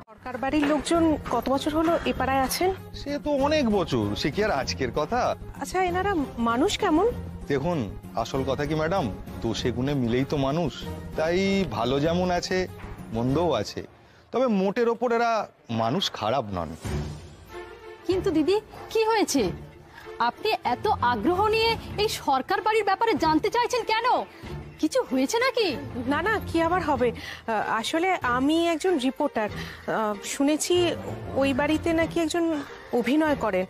সরকার বাড়ির লোকজন কত বছর হলো এ পাড়ায় আছেন? সে তো অনেক বছর, সে কি আর আজকের কথা? আচ্ছা, এনারা মানুষ কেমন? দেখুন, আসল কথা কি ম্যাডাম, তো সেগুনে মিলেই তো মানুষ। তাই ভালো যেমন আছে, মন্দও আছে, তবে মোটের ওপর এরা মানুষ খারাপ নন। কিন্তু দিদি, কি হয়েছে? আপনি এত আগ্রহ নিয়ে এই সরকার বাড়ির ব্যাপারে জানতে চাইছেন কেন? কিছু হয়েছে নাকি? না না, কি আবার হবে, আসলে আমি একজন রিপোর্টার। শুনেছি ওই বাড়িতে নাকি একজন অভিনয় করেন,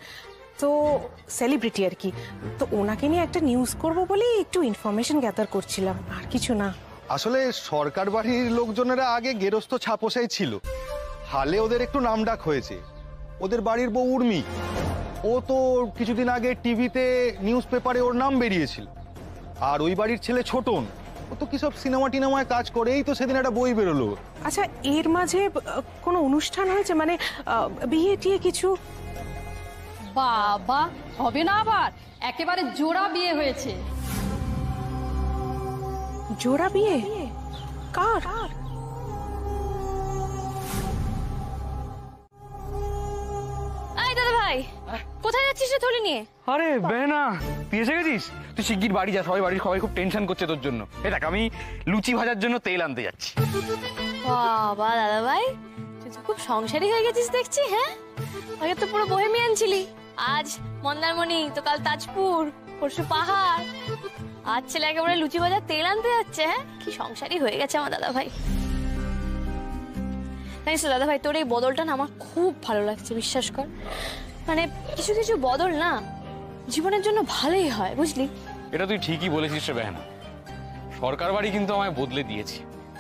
তো সেলিব্রিটি আর কি। তো ওনাকে নিয়ে একটা নিউজ করব বলে একটু ইনফরমেশন গ্যাদার করছিলাম, আর কিছু না। আসলে সরকার বাড়ির লোকজনেরা আগে গেরস্থ ছাপোসাই ছিল, হালে ওদের একটু নামডাক হয়েছে। ওদের বাড়ির বউ উর্মি, ও তো কিছুদিন আগে টিভিতে নিউজ পেপারে ওর নাম বেরিয়েছিল। আর ওই বাড়ির ছেলে ছোটন, ও তো কি সব সিনেমা টিনেমায় কাজ করে, এই তো সেদিন একটা বই বেরোলো। আচ্ছা, এর মাঝে কোনো অনুষ্ঠান হয়েছে, মানে বিয়ে টিয়ে কিছু? বাবা, হবে না আবার? একেবারে জোড়া বিয়ে হয়েছে। জোড়া বিয়ে? কার? এই দাদা ভাই, কোথায় যাচ্ছিস রে থলি নিয়ে? আরে বেনা, তুই এসে গেছিস? তুই শিগগির বাড়ি যা, বাড়ির খুব টেনশন করছে তোর জন্য। এই দেখ, আমি লুচি ভাজার জন্য তেল আনতে যাচ্ছি। বাবা দাদা ভাই, তুই তো খুব সংসারী হয়ে গেছিস দেখছি। হ্যাঁ, আগে তো পুরো বোহেমিয়ান ছিলি। আজ মন্দারমণি, তো কাল তাজপুর, পরশু পাহাড়, আজ ছেলে একেবারে লুচি ভাজার তেল আনতে যাচ্ছে। হ্যাঁ, কি সংসারী হয়ে গেছে আমার দাদা ভাই। জানিস তো দাদা ভাই, তোর এই বদলটা না আমার খুব ভালো লাগছে, বিশ্বাস কর। মানে কিছু কিছু বদল না জীবনের জন্য ভালোই হয়, বুঝলি? এটা তুই ঠিকই বলেছিস রে বেহনা, সরকার বাড়ি কিন্তু আমায় বদলে দিয়েছি।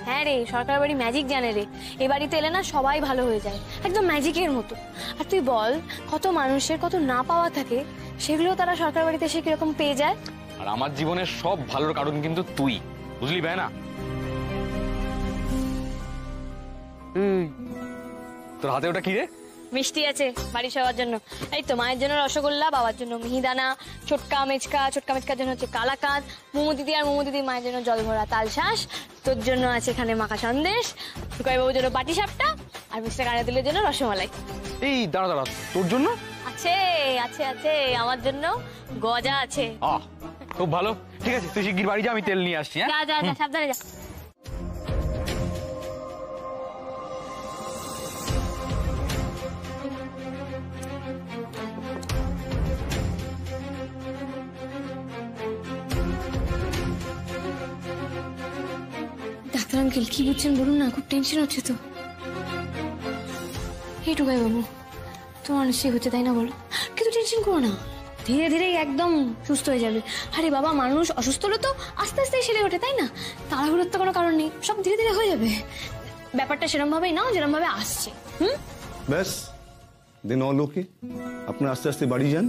হ্যাঁ রে, সরকার বাড়ি ম্যাজিক জানে রে। এ বাড়িতে এলে না সবাই ভালো হয়ে যায়, একদম ম্যাজিকের মতো। আর তুই বল, কত মানুষের কত না পাওয়া থাকে, সেগুলো তারা সরকার বাড়িতে এসে কিরকম পেয়ে যায়। আর আমার জীবনের সব ভালোর কারণ কিন্তু তুই, বুঝলি বেহনা? তোর হাতে ওটা কি রে? মিষ্টি আছে বাড়ি সবার জন্য। এই তো মায়ের জন্য রসগোল্লা, বাবার জন্য মিহিদানা, ছোটকা মেচকার জন্য হচ্ছে কালাকাঁদ, মোমো দিদি আর মোমো দিদি মায়ের জন্য জল ভরা তালশাঁস, তোর জন্য আছে এখানে মাখা সন্দেশ, টুকাই বাবুর জন্য পাটি সাপটা, আর মিস্টার কানাদিলের জন্য রসমালাই। এই দাঁড়া দাঁড়া, তোর জন্য আছে আছে আছে আমার জন্য গজা আছে। খুব ভালো, ঠিক আছে, তুই শিগগির বাড়ি যা, আমি তেল নিয়ে আসছি। যা যা যা, সাবধানে যা। ডাক্তার আঙ্কেল কি বুঝছেন বলুন না, খুব টেনশন হচ্ছে তো। এই টুকাই বাবু, তোমার নিশ্চয়ই হচ্ছে তাই না, বলো? কিন্তু টেনশন করো না, ধীরে ধীরে একদম সুস্থ হয়ে যাবে। আরে বাবা, মানুষ অসুস্থ হলে তো আস্তে আস্তে সেরে ওঠে, তাই না? তাড়াহুড়োর তো কোনো কারণ নেই, সব ধীরে ধীরে হয়ে যাবে। ব্যাপারটা সেরকম ভাবেই নাও যেরকম ভাবে আসছে। ব্যাস, দেন অল ওকে। আপনারা আস্তে আস্তে বাড়ি যান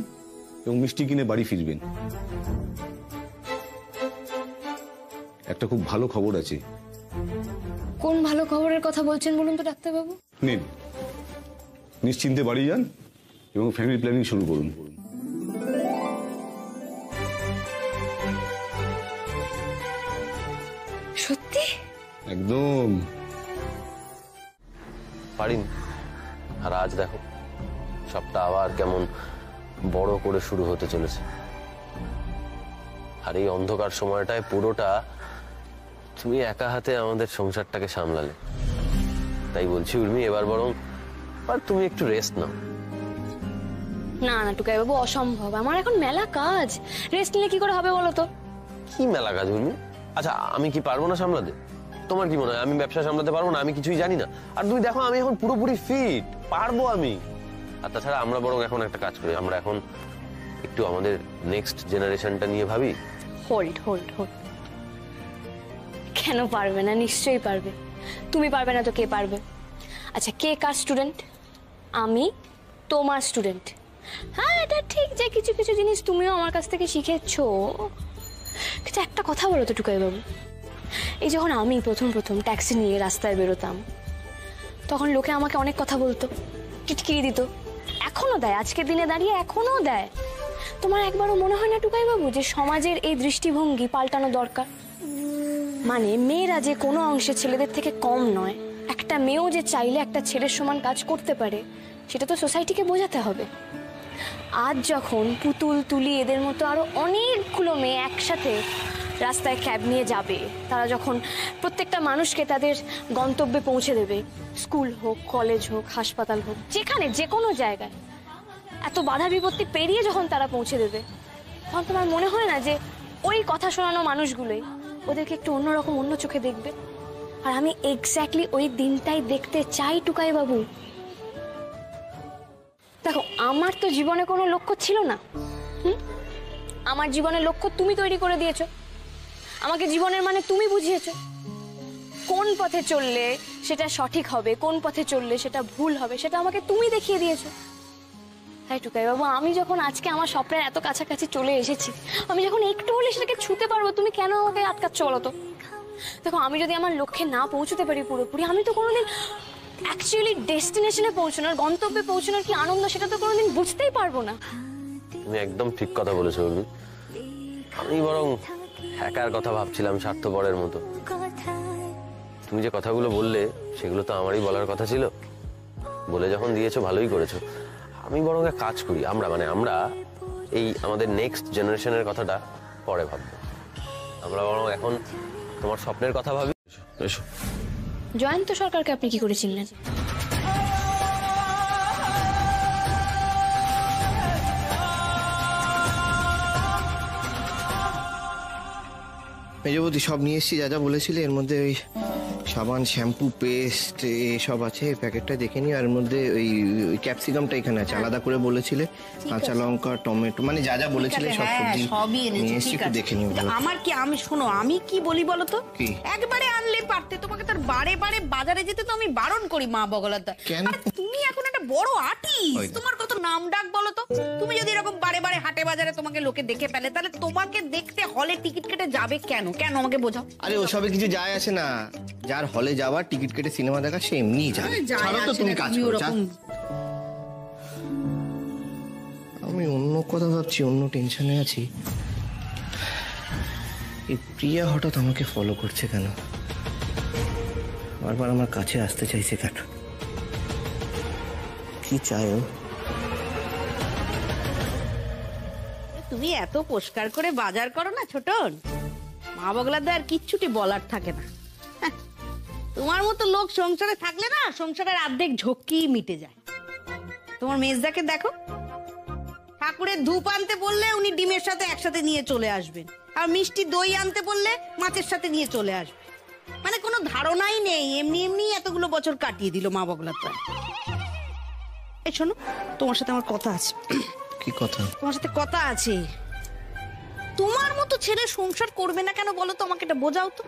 এবং মিষ্টি কিনে বাড়ি ফিরবেন। একটা খুব ভালো খবর আছে। কোন ভালো খবরের কথা বলছেন বলুন তো ডাক্তারবাবু? নিন, নিশ্চিন্তে বাড়ি যান এবং ফ্যামিলি প্ল্যানিং শুরু করুন। সত্যি? একদম পারিনি। আর আজ দেখো, সবটা আবার কেমন বড় করে শুরু হতে চলেছে। আর এই অন্ধকার সময়টায় পুরোটা তুমি একা হাতে আমাদের সংসারটাকে সামলালে। তাই বলছি উর্মি, এবার বরং আর তুমি একটু রেস্ট নাও। না না টুকাই বাবু, অসম্ভব, আমার এখন মেলা কাজ, রেস্ট নিলে কি করে হবে বলো তো? কি মেলা কাজ উর্মি? আচ্ছা, আমি কি পারবো না সামলাতে? তোমার কি মনে হয় আমি ব্যবসা সামলাতে পারবো না? আমি কিছুই জানি না। আর তুমি দেখো, আমি এখন পুরোপুরি ফিট, পারবো আমি। আর তাছাড়া আমরা বরং এখন একটা কাজ করি, আমরা এখন একটু আমাদের নেক্সট জেনারেশনটা নিয়ে ভাবি। হোল্ড হোল্ড হোল্ড, কেন পারবে না? নিশ্চয়ই পারবে। তুমি পারবে না তো কে পারবে? আচ্ছা, কে কার স্টুডেন্ট? আমি তোমার স্টুডেন্ট। হ্যাঁ, এটা ঠিক যে কিছু কিছু জিনিস তুমিও আমার কাছ থেকে শিখেছো, কিন্তু একটা কথা বলো তো টুকাই বাবু, এই যখন আমি প্রথম প্রথম ট্যাক্সি নিয়ে রাস্তায় বেরোতাম, তখন লোকে আমাকে অনেক কথা বলতো, টিটকিরি দিত, এখনো দেয়, আজকের দিনে দাঁড়িয়ে এখনো দেয়। তোমার একবারও মনে হয় না টুকাই বাবু যে সমাজের এই দৃষ্টিভঙ্গি পাল্টানো দরকার? মানে মেয়েরা যে কোনো অংশে ছেলেদের থেকে কম নয়, একটা মেয়েও যে চাইলে একটা ছেলের সমান কাজ করতে পারে, সেটা তো সোসাইটিকে বোঝাতে হবে। আজ যখন পুতুল, তুলি এদের মতো আরো অনেকগুলো মেয়ে একসাথে রাস্তায় ক্যাব নিয়ে যাবে, তারা যখন প্রত্যেকটা মানুষকে তাদের গন্তব্যে পৌঁছে দেবে, স্কুল হোক, কলেজ হোক, হাসপাতাল হোক, যেখানে যে কোনো জায়গায়, এত বাধা বিপত্তি পেরিয়ে যখন তারা পৌঁছে দেবে, তখন তোমার মনে হয় না যে ওই কথা শোনানো মানুষগুলোই ওদেরকে একটু অন্যরকম, অন্য চোখে দেখবে? আর আমি এক্স্যাক্টলি ওই দিনটাই দেখতে চাই টুকাই বাবু। দেখো, আমার তো জীবনে কোনো লক্ষ্য ছিল না। আমার জীবনের লক্ষ্য তুমি তৈরি করে দিয়েছো, আমাকে জীবনের মানে তুমি বুঝিয়েছো। কোন পথে চললে সেটা সঠিক হবে, কোন পথে চললে সেটা ভুল হবে, সেটা আমাকে তুমি দেখিয়ে দিয়েছো। তাই টুকাই বাবু, আমি যখন আজকে আমার স্বপ্নের এত কাছাকাছি চলে এসেছি, আমি যখন একটু হলে সেটাকে ছুতে পারবো, তুমি কেন আমাকে আটকাচ্ছ বলো তো? দেখো, আমি যদি আমার লক্ষ্যে না পৌঁছতে পারি পুরোপুরি, আমি তো কোনোদিন অ্যাকচুয়ালি ডেস্টিনেশনে পৌঁছানোর, গন্তব্যে পৌঁছানোর কি আনন্দ, সেটা তো কোনোদিন বুঝতেই পারবো না। তুমি একদম ঠিক কথা বলেছো উর্মি। আমি বরং একার কথা ভাবছিলাম, স্বার্থপরের মতো। তুমি যে কথাগুলো বললে সেগুলো তো আমারই বলার কথা ছিল। বলে যখন দিয়েছো, ভালোই করেছো। আমি বরং এক কাজ করি, আমরা এই আমাদের নেক্সট জেনারেশনের কথাটা পরে ভাববো। আমরা বরং এখন তোমার স্বপ্নের কথা ভাবি। এসো। জয়ন্ত সরকারকে আপনি কি করে চিনলেন? মেজবতী সব নিয়ে এসেছি, যা যা বলেছিলে। এর মধ্যে ওই সাবান, শ্যাম্পু, পেস্ট এসব আছে। প্যাকেটটা দেখে নি। আর এর মধ্যে ওই ক্যাপসিকামটা এখানে আছে, আলাদা করে বলেছিলে। কাঁচা লঙ্কা, টমেটো, মানে যা যা বলেছিলে সব সবজি সবই এনেছি। নিয়ে এসেছি, একটু দেখে নিও। আমার কি, আমি শোনো, আমি কি বলি বলো তো, একবারে আনলে পারতে। তোমাকে তার বারে বারে বাজারে যেতে তো আমি বারণ করি মা বগলাদা। কেন? তুমি এখন একটা বড় আর্টিস্ট, তোমার কত নাম ডাক বলো তো। তুমি যদি এরকম বারে বারে হাটে বাজারে তোমাকে লোকে দেখে ফেলে, তাহলে তোমাকে দেখতে হলে টিকিট কেটে যাবে কেন? কেন আমাকে বোঝাও। আরে ওসবে কিছু যায় আসে না। যার হলে যাওয়ার, টিকিট কেটে সিনেমা দেখা, সে এমনিই যাবে। ছাড়ো তো, তুমি কাজ করো। আমি অন্য কথা ভাবছি, অন্য টেনশনে আছি। এই প্রিয়া হঠাৎ আমাকে ফলো করছে কেন? বারবার আমার কাছে আসতে চাইছে কেন? কি চায় ও? তুমি এত পরিষ্কার করে বাজার করো না ছোটন, মা বগলাদা আর কিচ্ছুটি বলার থাকে না। তোমার মতো লোক সংসারে থাকলে না, সংসারের অর্ধেক ঝক্কি মিটে যায়। তোমার মেজদাকে দেখো, ঠাকুরের ধূপ আনতে বললে উনি ডিমের সাথে একসাথে নিয়ে চলে আসবেন, আর মিষ্টি দই আনতে বললে মাছের সাথে নিয়ে চলে আসবে। মানে কোনো ধারণাই নেই, এমনি এমনি এতগুলো বছর কাটিয়ে দিল মা বগলাদা। এই শোনো, তোমার সাথে আমার কথা আছে। কি কথা? তোমার সাথে কথা আছে। তোমার মতো ছেলে সংসার করবে না কেন বলো তো, আমাকে এটা বোঝাও তো।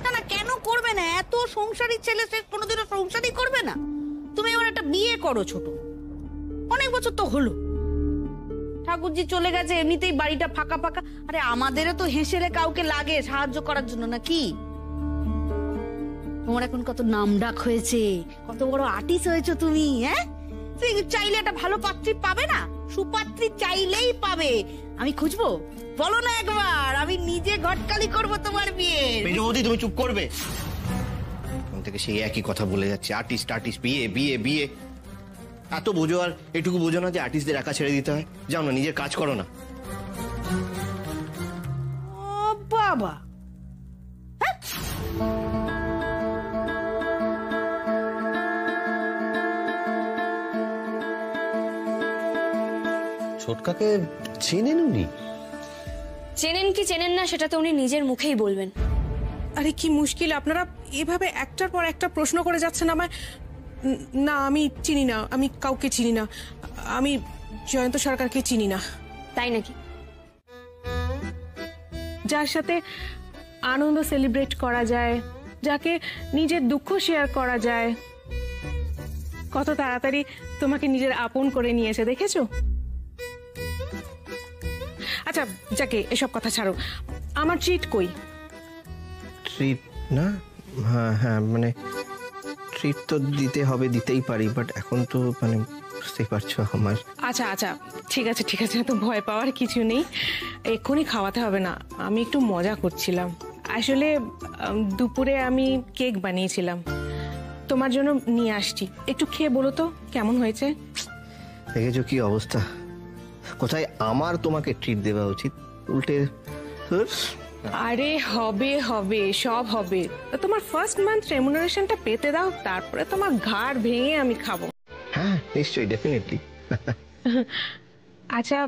না না, কেন করবে না? এত সংসারী ছেলে, সে কোনোদিনও সংসারই করবে না। তুমি এবার একটা বিয়ে করো ছোট, অনেক বছর তো হলো। ঠাকুরজি চলে গেছে, এমনিতেই বাড়িটা ফাঁকা ফাঁকা। আরে আমাদেরও তো হেসেলে কাউকে লাগে সাহায্য করার জন্য, নাকি? তোমার এখন কত নাম ডাক হয়েছে, কত বড় আর্টিস্ট হয়েছো তুমি। হ্যাঁ, চাইলে একটা ভালো পাত্রী পাবে না? সুপাত্রী চাইলেই পাবে। আমি খুঁজবো, বলো না একবার, আমি নিজে ঘটকালি করবো তোমার বিয়ে। মেজবতী, তুমি চুপ করবে? তখন থেকে সেই একই কথা বলে যাচ্ছে, আর্টিস্ট আর্টিস্ট, বিয়ে বিয়ে বিয়ে। এত বোঝো আর এটুকু বোঝো না যে আর্টিস্টদের একা ছেড়ে দিতে হয়? যাও না, নিজের কাজ করো না। ও বাবা, ছোটকাকে চেনেন উনি? চেনেন কি চেনেন না সেটা তো উনি নিজের মুখেই বলবেন। আরে কি মুশকিল, আপনারা এভাবে একটার পর একটা প্রশ্ন করে যাচ্ছেন আমায়। না, আমি চিনি না, আমি কাউকে চিনি না। আমি জয়ন্ত সরকারকে চিনি না। তাই নাকি? যার সাথে আনন্দ সেলিব্রেট করা যায়, যাকে নিজের দুঃখ শেয়ার করা যায়, কত তাড়াতাড়ি তোমাকে নিজের আপন করে নিয়েছে, দেখেছো? আচ্ছা যাকে, এসব কথা ছাড়ো। আমার ট্রিট কই? ট্রিট না? হ্যাঁ হ্যাঁ, মানে ট্রিট তো দিতে হবে, দিতেই পারি, বাট এখন তো মানে বুঝতেই পারছো আমার। আচ্ছা আচ্ছা, ঠিক আছে ঠিক আছে, তো ভয় পাওয়ার কিছু নেই, এক্ষুনি খাওয়াতে হবে না। আমি একটু মজা করছিলাম। আসলে দুপুরে আমি কেক বানিয়েছিলাম, তোমার জন্য নিয়ে আসছি, একটু খেয়ে বলো তো কেমন হয়েছে। দেখেছো কি অবস্থা, কোথায় আমার তোমাকে ট্রিট দেওয়া উচিত, উল্টে ধুর। আরে হবে হবে, সব হবে। তোমার ফার্স্ট মান্থ রেমুনারেশনটা পেতে দাও, তারপরে তোমার ঘাড় ভেঙে আমি খাবো। হ্যাঁ নিশ্চয়ই, ডেফিনেটলি। আচ্ছা,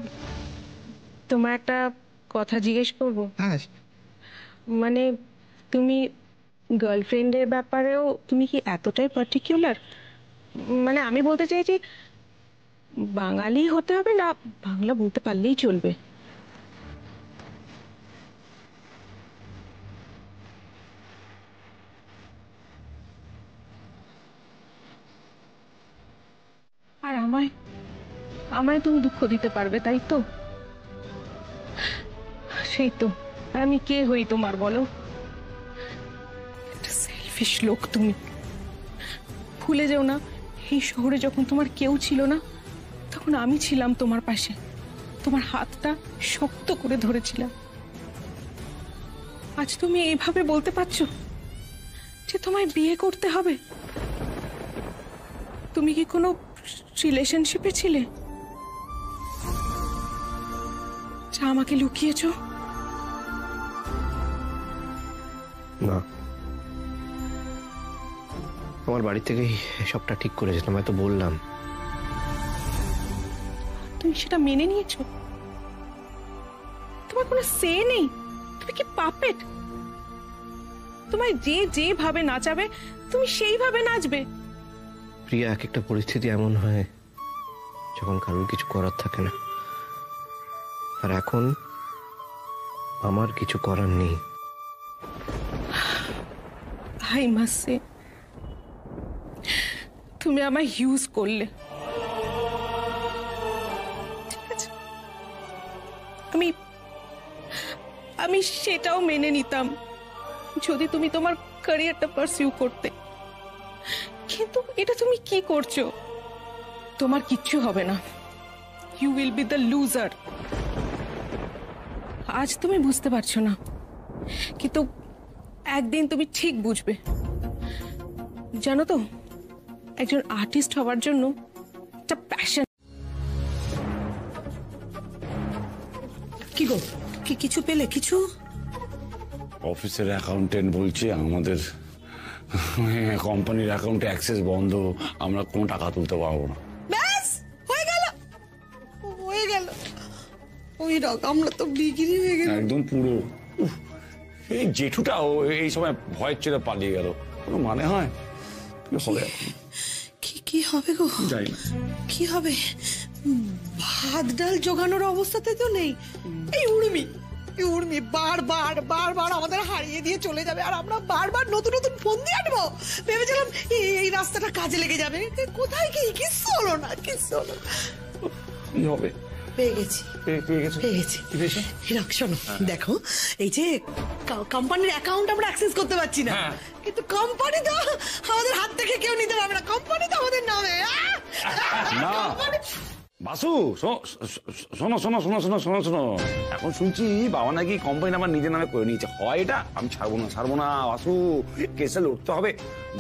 তোমার একটা কথা জিজ্ঞেস করবো? হ্যাঁ। মানে তুমি গার্লফ্রেন্ডের ব্যাপারেও তুমি কি এতটাই পার্টিকুলার? মানে আমি বলতে চাইছি, বাঙালি হতে হবে না বাংলা বলতে পারলেই চলবে? আর আমায় আমায় তুমি দুঃখ দিতে পারবে, তাই তো? সেই তো, আমি কে হই তোমার বলো? একটা সেলফিশ লোক তুমি। ভুলে যেও না, এই শহরে যখন তোমার কেউ ছিল না, তখন আমি ছিলাম তোমার পাশে, তোমার হাতটা শক্ত করে ধরেছিলাম। আজ তুমি এইভাবে বলতে পারছো যে তোমায় বিয়ে করতে হবে? তুমি কি কোনো রিলেশনশিপে ছিলে যা আমাকে লুকিয়েছো? না, আমার বাড়ি থেকেই সবটা ঠিক করেছিলাম, হয়তো বললাম। তুমি সেটা মেনে নিয়েছো? তোমার কোনো সে নেই? তুমি কি পাপেট? তোমায় যে যেভাবে নাচাবে তুমি সেইভাবে নাচবে? প্রিয়া, এক একটা পরিস্থিতি এমন হয় যখন কারোর কিছু করার থাকে না, আর এখন আমার কিছু করার নেই। আই মাস্ট সে, তুমি আমায় ইউজ করলে। ঠিক আছে, আমি সেটাও মেনে নিতাম যদি তুমি তোমার ক্যারিয়ারটা পারসিউ করতে, কিন্তু এটা তুমি কি করছো? তোমার কিচ্ছু হবে না, you will be the loser. আজ তুমি বুঝতে পারছো না, কিন্তু একদিন তুমি ঠিক বুঝবে। জানো তো, একজন আর্টিস্ট হওয়ার জন্য একটা প্যাশন। কি গো, কি কিছু পেলে? কিছু অফিসের অ্যাকাউন্টেন্ট বলছে আমাদের কোম্পানির অ্যাকাউন্টে অ্যাক্সেস বন্ধ, আমরা কোনো টাকা তুলতে পারবো না। ব্যাস হয়ে গেল, হয়ে গেল। ওই রকম আমরা তো বিক্রি হয়ে গেল একদম পুরো। এই জেঠুটাও এই সময় ভয়ের ছেড়ে পালিয়ে গেল, কোনো মানে হয়? কি হবে কি কি হবে গো? জানি না কি হবে, ভাত ডাল জোগানোর অবস্থাতে তো নেই। এই উর্মি বারবার বারবার আমাদের হারিয়ে দিয়ে চলে যাবে, আর আমরা বারবার নতুন নতুন ফোন দিয়ে আনবো। ভেবেছিলাম এই রাস্তাটা কাজে লেগে যাবে, কোথায় কি কিচ্ছু হলো না, কিচ্ছু হলো না। কি হবে? পেয়ে গেছি। শোনো, দেখো, এই যে কোম্পানির অ্যাকাউন্ট আমরা অ্যাক্সেস করতে পারছি না, কিন্তু কোম্পানি তো আমাদের হাত থেকে কেউ নিতে পারবে না, কোম্পানি তো আমাদের নামে। বাসু, শোনো শোনো শোনো শোনো শোনো শোনো, এখন শুনছি বাবা নাকি কোম্পানি আমার নিজের নামে করে নিয়েছে। হয় এটা? আমি ছাড়বো না বাসু, কেসে লড়তে হবে।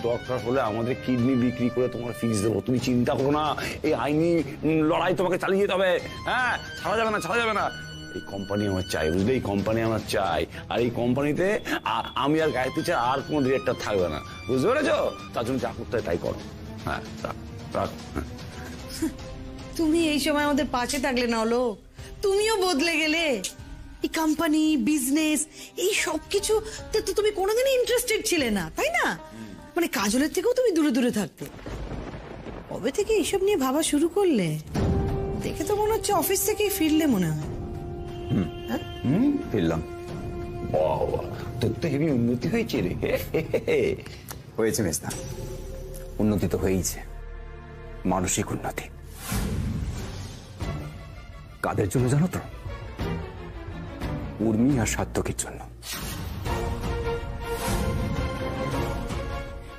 দরকার হলে আমাদের কিডনি বিক্রি করে তোমার ফিস দেবো, তুমি চিন্তা করো না। এই আইনি লড়াই তোমাকে চালিয়ে যেতে হবে। হ্যাঁ, ছাড়া যাবে না। এই কোম্পানি আমার চাই, বুঝলে? এই কোম্পানি আমার চাই, আর এই কোম্পানিতে আমি আর গায়ত্রী ছাড়া আর কোনো ডিরেক্টর থাকবে না, বুঝতে পেরেছো? তার জন্য যা করতে হয় তাই করো। হ্যাঁ, রাখ। তুমি এই সময় আমাদের পাশে থাকলে না হলো, তুমিও বদলে গেলে। এই কোম্পানি, বিজনেস, এই সব কিছু তো তুমি কোনোদিনই ইন্টারেস্টেড ছিলে না, তাই না? মানে কাজলের থেকেও তুমি দূরে দূরে থাকতে। কবে থেকে এইসব নিয়ে ভাবা শুরু করলে? দেখে তো মনে হচ্ছে অফিস থেকেই ফিরলে মনে হয়। ফিরলাম। বাবা, তোর তো হেবি উন্নতি হয়েছে রে। হয়েছে মেজদা, উন্নতি তো হয়েছে, মানসিক উন্নতি। কাদের জন্য জানো তো? উর্মি আর সাত্তকের জন্য।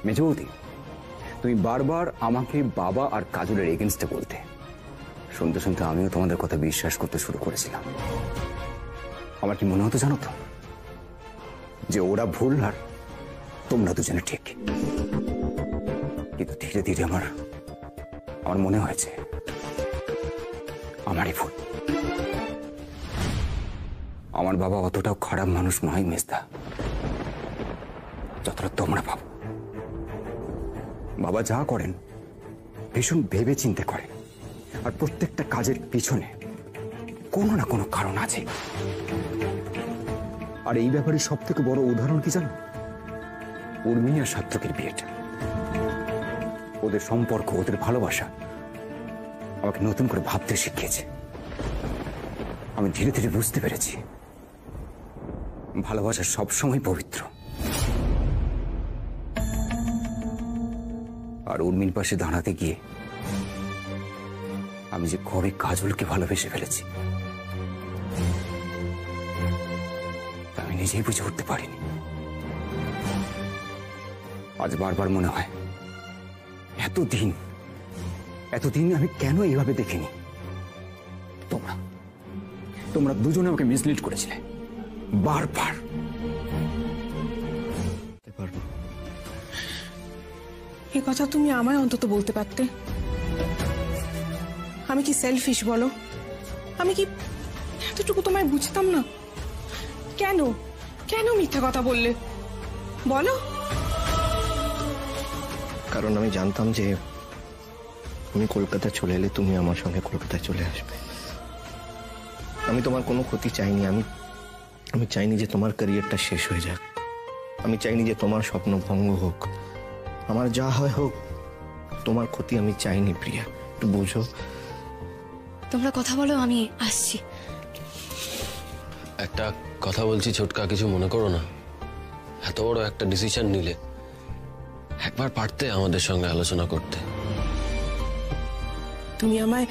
মেজবৌদি, তুমি বারবার আমাকে বাবা আর কাজলের এগেনস্টে বলতে, শুনতে শুনতে আমিও তোমাদের কথা বিশ্বাস করতে শুরু করেছিলাম। আমার কি মনে হতো জানো তো, যে ওরা ভুল আর তোমরা দুজনে ঠিক, কিন্তু ধীরে ধীরে আমার মনে হয়েছে আমারই ভুল। আমার বাবা অতটাও খারাপ মানুষ নয় মেজদা, যতটা তোমরা ভাবো। বাবা যা করেন ভীষণ ভেবে চিন্তে করেন, আর প্রত্যেকটা কাজের পিছনে কোনো না কোনো কারণ আছে। আর এই ব্যাপারে সব থেকে বড় উদাহরণ কি জানো? উর্মিনী আর সাত্তকের বিয়েটা। ওদের সম্পর্ক, ওদের ভালোবাসা আমাকে নতুন করে ভাবতে শিখিয়েছে। আমি ধীরে ধীরে বুঝতে পেরেছি ভালোবাসা সবসময় পবিত্র। আর উর্মির পাশে দাঁড়াতে গিয়ে আমি যে কবে কাজলকে ভালোবেসে ফেলেছি তা আমি নিজেই বুঝে উঠতে পারিনি। আজ বারবার মনে হয় এতদিন আমি কেন এইভাবে দেখিনি। তোমরা দুজনে আমাকে মিসলিড করেছিলে বারবার। এ কথা তুমি আমায় অন্তত বলতে পারতে। আমি কি সেলফিশ বলো? আমি কি এতটুকু তোমায় বুঝতাম না? কেন কেন মিথ্যা কথা বললে বলো? কারণ আমি জানতাম যে আমি কলকাতা চলে এলে তুমি আমার সঙ্গে কলকাতায় চলে আসবে। আমি তোমার কোনো ক্ষতি চাইনি। আমি চাইনি যে তোমার ক্যারিয়ারটা শেষ হয়ে যাক। আমি চাইনি যে তোমার স্বপ্ন ভঙ্গ হোক। আমার যা হয় হোক, তোমার ক্ষতি আমি চাইনি প্রিয়া, একটু বুঝো। তোমরা কথা বলো, আমি আসছি। একটা কথা বলছি ছোটকা, কিছু মনে করো না। এত বড় একটা ডিসিশন নিলে একবার পারতে আমাদের সঙ্গে আলোচনা করতে। তুমি আমায়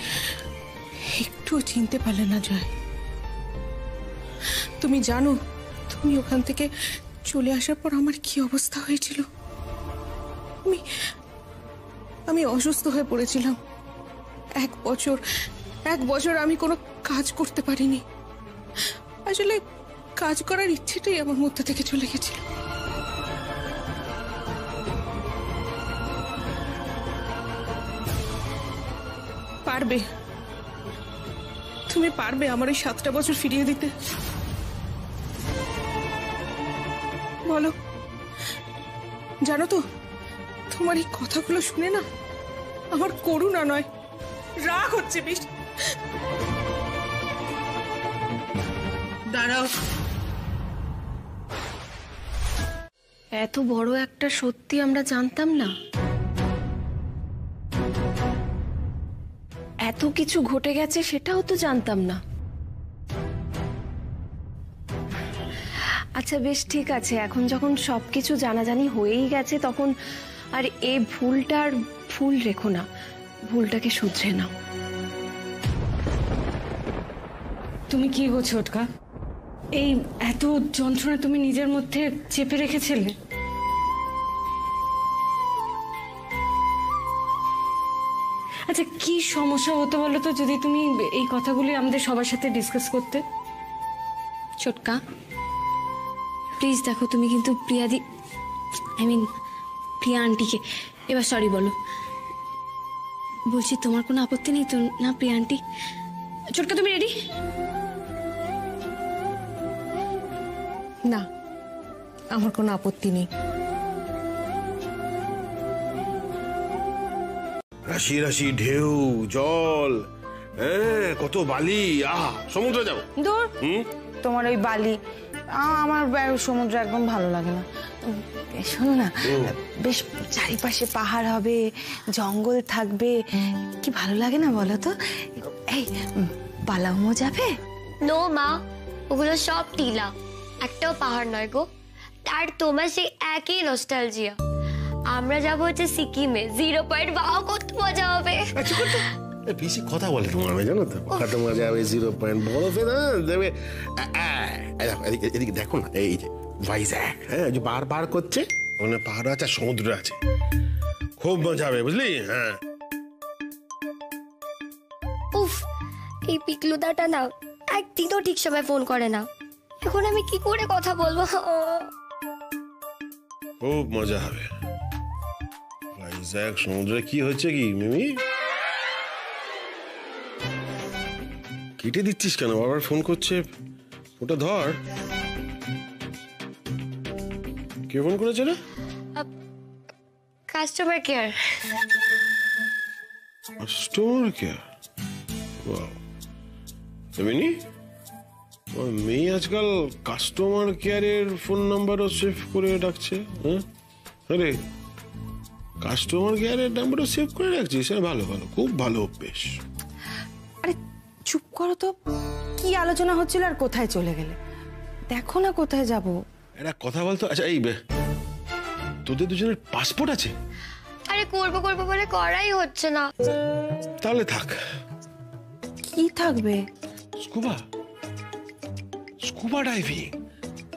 একটু চিনতে পারলে না জয়? তুমি জানো তুমি ওখান থেকে চলে আসার পর আমার কি অবস্থা হয়েছিল? আমি অসুস্থ হয়ে পড়েছিলাম। এক বছর আমি কোনো কাজ করতে পারিনি। আসলে কাজ করার ইচ্ছেটাই আমার মধ্যে থেকে চলে গেছিল। তুমি পারবে আমার ওই 7টা বছর ফিরিয়ে দিতে? বলো। জানো তো, তোমার এই কথাগুলো শুনে না আমার করুণা নয়, রাগ হচ্ছে। বেশ দাঁড়াও। এত বড় একটা সত্যি আমরা জানতাম না। এত কিছু ঘটে গেছে সেটাও তো জানতাম না। আচ্ছা বেশ ঠিক আছে, এখন যখন সবকিছু জানাজানি হয়েই গেছে তখন আর এই ভুলটার ভুল রেখো না, ভুলটাকে শুধরে নাও। তুমি কি গো ছোটকা, এই এত যন্ত্রণা তুমি নিজের মধ্যে চেপে রেখেছিলে? আচ্ছা কি সমস্যা হতো বলো তো যদি তুমি এই কথাগুলি আমাদের সবার সাথে ডিসকাস করতে? ছোটকা প্লিজ দেখো, তুমি কিন্তু প্রিয়া আন্টিকে এবার সরি বলো। বলছি তোমার কোনো আপত্তি নেই তো না প্রিয়া আন্টি? ছোটকা তুমি রেডি? না, আমার কোনো আপত্তি নেই। রাশি রাশি ঢেউ, জল, হ্যাঁ কত বালি, সমুদ্র যাবো। দূর, তোমার ওই বালি, আমার সমুদ্র একদম ভালো লাগে না। শোনো না, বেশ চারিপাশে পাহাড় হবে, জঙ্গল থাকবে, কি ভালো লাগে না বলো তো? এই পালামো যাবে? নো মা, ওগুলো সব টিলা, একটাও পাহাড় নয় গো। আর তোমার সেই একই নস্টালজিয়া। আমরা যাবো হচ্ছে সিকিমে, 0 পয়েন্ট। বাহ, কত মজা হবে। বেশি কথা বলে তোমার, জানো তো, কত মজা হবে। 0 পয়েন্ট বরফে দেবে। এদিকে দেখো না, এই যে ভাইজ্যাক, হ্যাঁ যে বার করছে, ওখানে পাহাড় আছে আর সমুদ্র আছে, খুব মজা হবে বুঝলি। হ্যাঁ উফ, এই পিকলুদাটা না একদিনও ঠিক সময় ফোন করে না। এখন আমি কি করে কথা বলবো? খুব মজা হবে। ভাইজ্যাক সমুদ্রে কি হচ্ছে কি মিমি? কেটে দিচ্ছিস কেন? বাবার ফোন করছে, ওটা ধর। কে ফোন করেছে রে? Customer care. Customer care? Mini, মেয়ে আজকাল কাস্টমার কেয়ারের ফোন নাম্বারও সেভ করে ডাকছে। হ্যাঁ, আরে কাস্টমার কেয়ারের নাম্বারও সেভ করে রাখছিস? ভালো ভালো, খুব ভালো অভ্যেস। আরে চুপ করো তো, কি আলোচনা হচ্ছিল আর কোথায় চলে গেলে? দেখো না কোথায় যাব। একটা কথা বলতো, আচ্ছা এই তোদের দুজনের পাসপোর্ট আছে? আরে করবো করবো বলে করাই হচ্ছে না। তাহলে থাক। কি থাকবে? Scuba, scuba diving.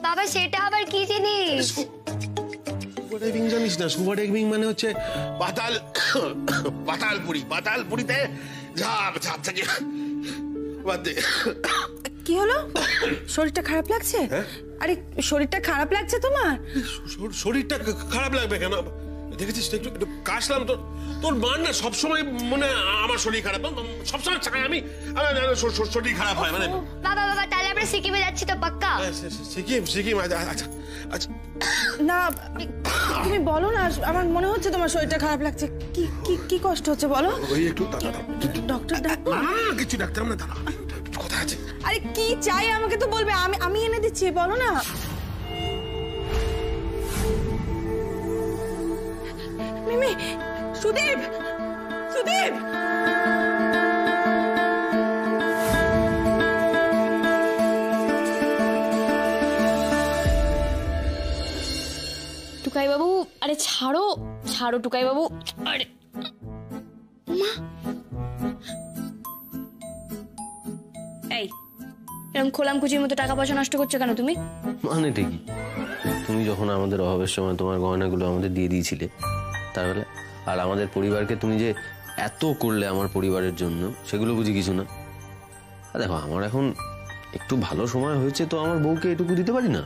বাবা সেটা আবার কি জিনিস? স্কুবা ডাইভিং জানিস না? স্কুবা ডাইভিং মানে হচ্ছে পাতালপুরিতে ঝাঁপ থেকে। কি হলো? শরীরটা খারাপ লাগছে? আরে শরীরটা খারাপ লাগছে তোমার? শরীরটা খারাপ লাগবে কেন? দেখেছিস একটু একটু কাশলাম। তোর মান না সবসময় মনে আমার শরীর খারাপ, সবসময় চাই আমি শরীর খারাপ হয়। মানে বাবা বাবা তাহলে আমরা সিকিমে যাচ্ছি তো পাক্কা? সিকিম। আচ্ছা আচ্ছা না তুমি বলো না, আমার মনে হচ্ছে তোমার শরীরটা খারাপ লাগছে। কি কি কি কষ্ট হচ্ছে বলো? ওই একটু ডক্টর ডাকবো? না কিছু ডাক্তার না, দাঁড়া কোথায় আছে? আরে কি চাই আমাকে তো বলবে, আমি এনে দিচ্ছি, বলো না। মিমি, সুদীপ, সুদীপ। টুকাই বাবু, আরে ছাড়ো ছাড়ো টুকাই বাবু। আরে মা, এই এরকম খোলাম কুচির মতো টাকা পয়সা নষ্ট করছো কেন তুমি? মানেটা কি? তুমি যখন আমাদের অভাবের সময় তোমার গয়নাগুলো আমাদের দিয়ে দিয়েছিলে, তাহলে আর আমাদের পরিবারকে তুমি যে এত করলে আমার পরিবারের জন্য, সেগুলো বুঝি কিছু না? দেখো আমার এখন একটু ভালো সময় হয়েছে, তো আমার বউকে এটুকু দিতে পারি না?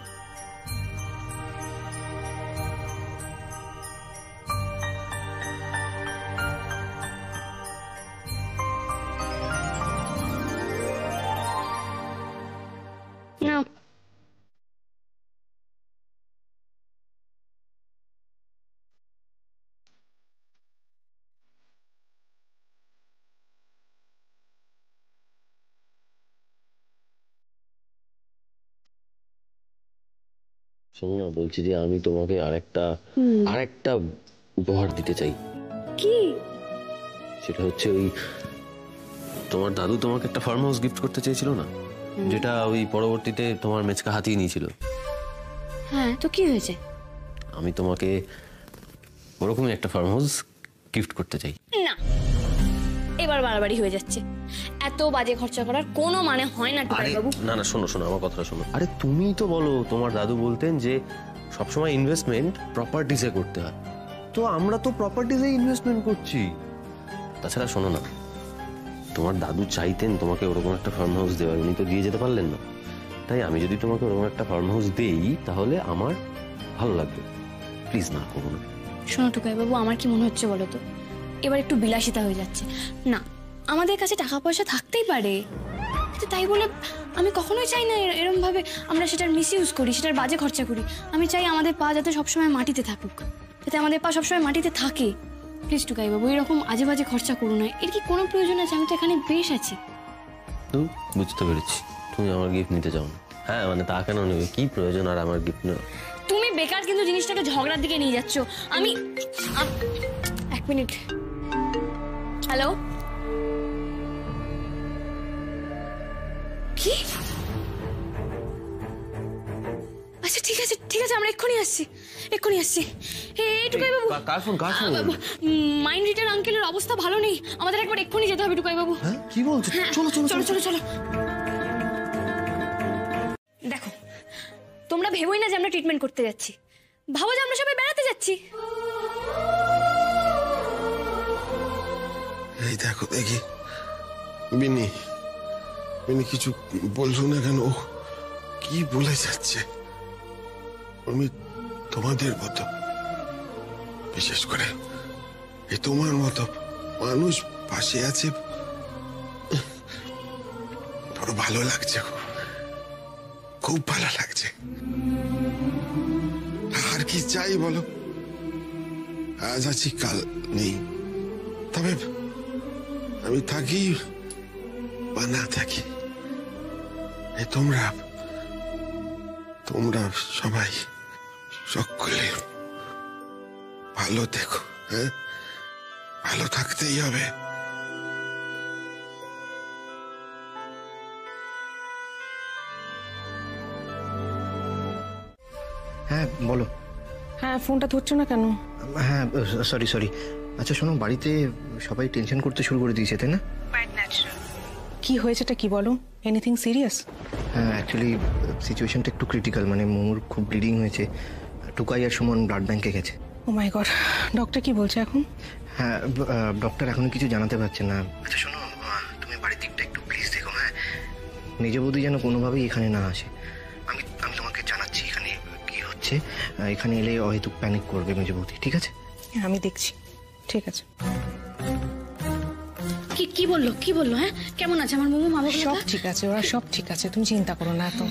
শোনো, বলছি যে আমি তোমাকে আরেকটা উপহার দিতে চাই। কি? সেটা হচ্ছে ওই তোমার দাদু তোমাকে একটা ফার্ম হাউস গিফট করতে চেয়েছিল না, যেটা ওই পরবর্তীতে তোমার মেচকা হাতিয়ে নিয়েছিল। হ্যাঁ, তো কি হয়েছে? আমি তোমাকে ওরকমই একটা ফার্ম হাউস গিফট করতে চাই। না, এবার বাড়াবাড়ি হয়ে যাচ্ছে। এত বাজে খরচা করার কোনো মানে হয় না টুকাই বাবু। না না, শোনো শোনো আমার কথাটা শোনো। আরে তুমি তো বলো, তোমার দাদু বলতেন যে সবসময় ইনভেস্টমেন্ট প্রপার্টিসে করতে হয়, তো আমরা তো প্রপার্টিসে ইনভেস্টমেন্ট করছি। তাছাড়া শোনো না, তোমার দাদু চাইতেন তোমাকে ওরকম একটা ফার্ম হাউস দেওয়ার, উনি তো দিয়ে যেতে পারলেন না। তাই আমি যদি তোমাকে ওরকম একটা ফার্ম হাউস দেই, তাহলে আমার ভালো লাগবে। প্লিজ না করো না। শোনো টুকাই বাবু, আমার কি মনে হচ্ছে বলো তো, এবার একটু বিলাসিতা হয়ে যাচ্ছে না? আমাদের কাছে টাকা পয়সা থাকতেই পারে, তাই বলে আমি কখনোই চাই না এরকম ভাবে আমরা সেটার মিস ইউজ করি, সেটার বাজে খরচা করি। আমি চাই আমাদের পা যাতে সবসময় মাটিতে থাকুক, যাতে আমাদের পা সবসময় মাটিতে থাকে। প্লিজ টুকাই বাবু, এরকম আজে বাজে খরচা করো না। এর কি কোনো প্রয়োজন আছে? আমি তো এখানে বেশ আছি। বুঝতে পেরেছি, তুমি আমার গিফট নিতে চাও না। হ্যাঁ মানে তা কেন নেবে? কি প্রয়োজন আর আমার গিফট নেওয়া? তুমি বেকার কিন্তু জিনিসটাকে ঝগড়ার দিকে নিয়ে যাচ্ছ। আমি এক মিনিট। হ্যালো, কি? আচ্ছা ঠিক আছে ঠিক আছে, আমরা এক্ষুনি আসছি। টুকাই বাবু, মাইন্ড রিটার আঙ্কেলের অবস্থা ভালো নেই, আমাদের একবার এক্ষুনি যেতে হবে টুকাই বাবু। কি বলছো? চলো চলো চলো চলো চলো। দেখো, তোমরা ভেবোই না যে আমরা ট্রিটমেন্ট করতে যাচ্ছি, ভাবো যে আমরা সবাই বেড়াতে যাচ্ছি। এই দেখো দেখি, বিনি কিছু বলছো না কেন? ও কি বলে যাচ্ছে? আমি তোমাদের মতো বিশেষ করে এই তোমার মতো মানুষ পাশে আছে, বড় ভালো লাগছে, খুব ভালো লাগছে। আর কি চাই বলো? আজ আছি কাল নেই, তবে আমি থাকি বা না থাকি, তোমরা তোমরা সবাই সকলে ভালো থেকো। হ্যাঁ, ভালো থাকতেই হবে। হ্যাঁ বলো। হ্যাঁ, ফোনটা ধরছো না কেন? হ্যাঁ সরি। আচ্ছা শোনো, বাড়িতে সবাই টেনশন করতে শুরু করে দিয়েছে, তাই না? কি হয়েছেটা কি বলো? Anything serious? হ্যাঁ, অ্যাকচুয়ালি সিচুয়েশনটা একটু ক্রিটিক্যাল, মানে মোমোর খুব ব্লিডিং হয়েছে। টুকাই আর সুমন ব্লাড ব্যাংকে গেছে। ও মাই গড, ডক্টর কি বলছে এখন? হ্যাঁ, ডক্টর এখনো কিছু জানাতে পারছে না। আচ্ছা শোনো, তুমি বাড়ির দিকটা একটু প্লিজ দেখো। হ্যাঁ, নিজ বৌদি যেন কোনোভাবেই এখানে না আসে। আমি তোমাকে জানাচ্ছি এখানে কি হচ্ছে। এখানে এলে অহেতুক প্যানিক করবে মেজ বৌদি, ঠিক আছে? আমি দেখছি, ঠিক আছে। কি বললো? হ্যাঁ, কেমন আছে আমার মোমো? মা সব ঠিক আছে, ওরা সব ঠিক আছে, তুমি চিন্তা করো না। তো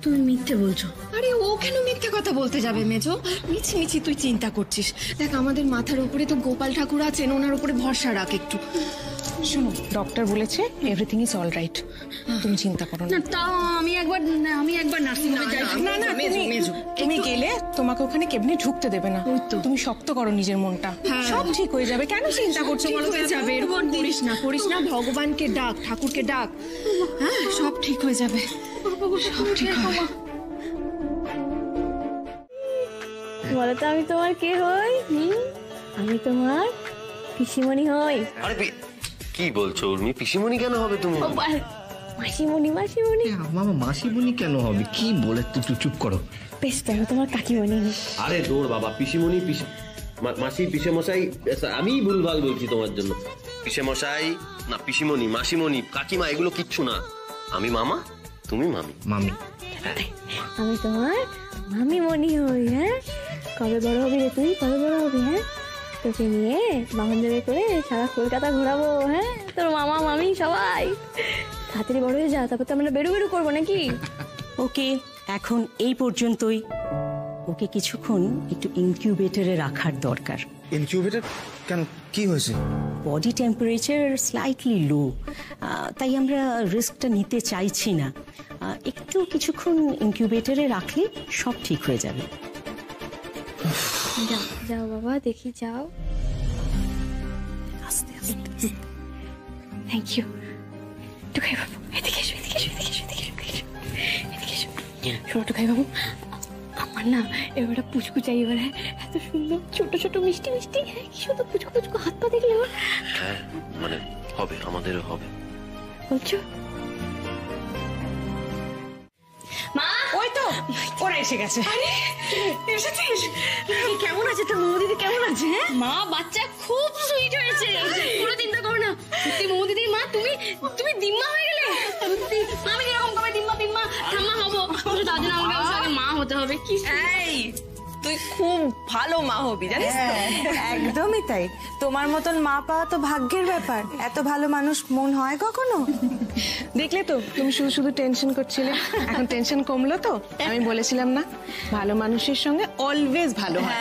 তুমি মিথ্যে বলছো? আরে ও কেন মিথ্যে কথা বলতে যাবে মেজো? মিছি তুই চিন্তা করছিস। দেখ, আমাদের মাথার উপরে তো গোপাল ঠাকুর আছেন, ওনার উপরে ভরসা রাখ একটু। শোনো, ডক্টর বলেছে এভরিথিং ইজ অল রাইট, তুমি চিন্তা করো না। তাও আমি একবার নার্সিং হোমে যাই। না, তুমি গেলে তোমাকে ওখানে কেমনি ঢুকতে দেবে না। তুমি শক্ত করো নিজের মনটা, সব ঠিক হয়ে যাবে। কেন চিন্তা করছো বলো? হয়ে যাবে, এরকম করিস না। ভগবানকে ডাক, ঠাকুরকে ডাক। হ্যাঁ, সব ঠিক হয়ে যাবে, সব ঠিক হবে। বলো তো, আমি তোমার কে হই? আমি তোমার পিসিমণি হই। আরে কি বলছো উর্মি? পিসিমণি কেন হবে তুমি? মাসিমণি। মামা মাসিমণি কেন হবে? কি বলে? তুই চুপ করো। বেশ, দেখো তোমার কাকিমণি। আরে দৌড় বাবা, পিসিমণি মাসি পিসে মশাই, আমি ভুলভাল বলছি তোমার জন্য। পিসে মশাই না, পিসিমণি, মাসিমণি, কাকিমা এগুলো কিচ্ছু না। আমি মামা, তুমি মামি। আমি তোমার মামিমণি হই। হ্যাঁ, কবে বড় হবি রে তুই? কবে বড় হবি? হ্যাঁ, তোকে নিয়ে বাহন দেবে করে সারা কলকাতা ঘোরাবো। হ্যাঁ, তোর মামা মামি সবাই। তাড়াতাড়ি বড় হয়ে যা, তারপর তো আমরা বেরু করবো নাকি? ওকে, এখন এই পর্যন্তই। ওকে কিছুক্ষণ একটু ইনকিউবেটরে রাখার দরকার। ইনকিউবেটর কেন? কি হয়েছে? বডি টেম্পারেচার স্লাইটলি লো, তাই আমরা রিস্কটা নিতে চাইছি না। একটু কিছুক্ষণ ইনকিউবেটরে রাখলে সব ঠিক হয়ে যাবে। যাও বাবা, দেখি যাও। আস্তে আস্তে। Thank you. টুকাই বাবু, এদিকে এসো। শোনো টুকাই বাবু, আমার না এবারটা পুচকু চাই। এবার এত সুন্দর ছোট মিষ্টি, কি সুন্দর পুচকু হাত পা দেখলে আমার। হ্যাঁ, মানে হবে, আমাদেরও হবে। বলছো? মা, ওই তো ওরা এসে গেছে। এসেছিস? কেমন আছে তোর মোমো দিদি? কেমন আছে? হ্যাঁ মা, বাচ্চা খুব সুইট হয়েছে, কোনো চিন্তা করো না। সত্যি মোমো দিদি, মা তুমি দিম্মা হয়ে গেলে। সত্যি আমি যেরকম কবে দিম্মা ঠাম্মা হবো, তার জন্য আমাকে মা হতে হবে। কি তুই খুব ভালো মা হবি, জানিস তো? একদমই তাই। তোমার মতন মা পাওয়া তো ভাগ্যের ব্যাপার। এত ভালো মানুষ মন হয় কখনো? দেখলে তো, তুমি শুধু টেনশন করছিলে, এখন টেনশন কমলো তো। আমি বলেছিলাম না, ভালো মানুষের সঙ্গে অলওয়েজ ভালো হয়।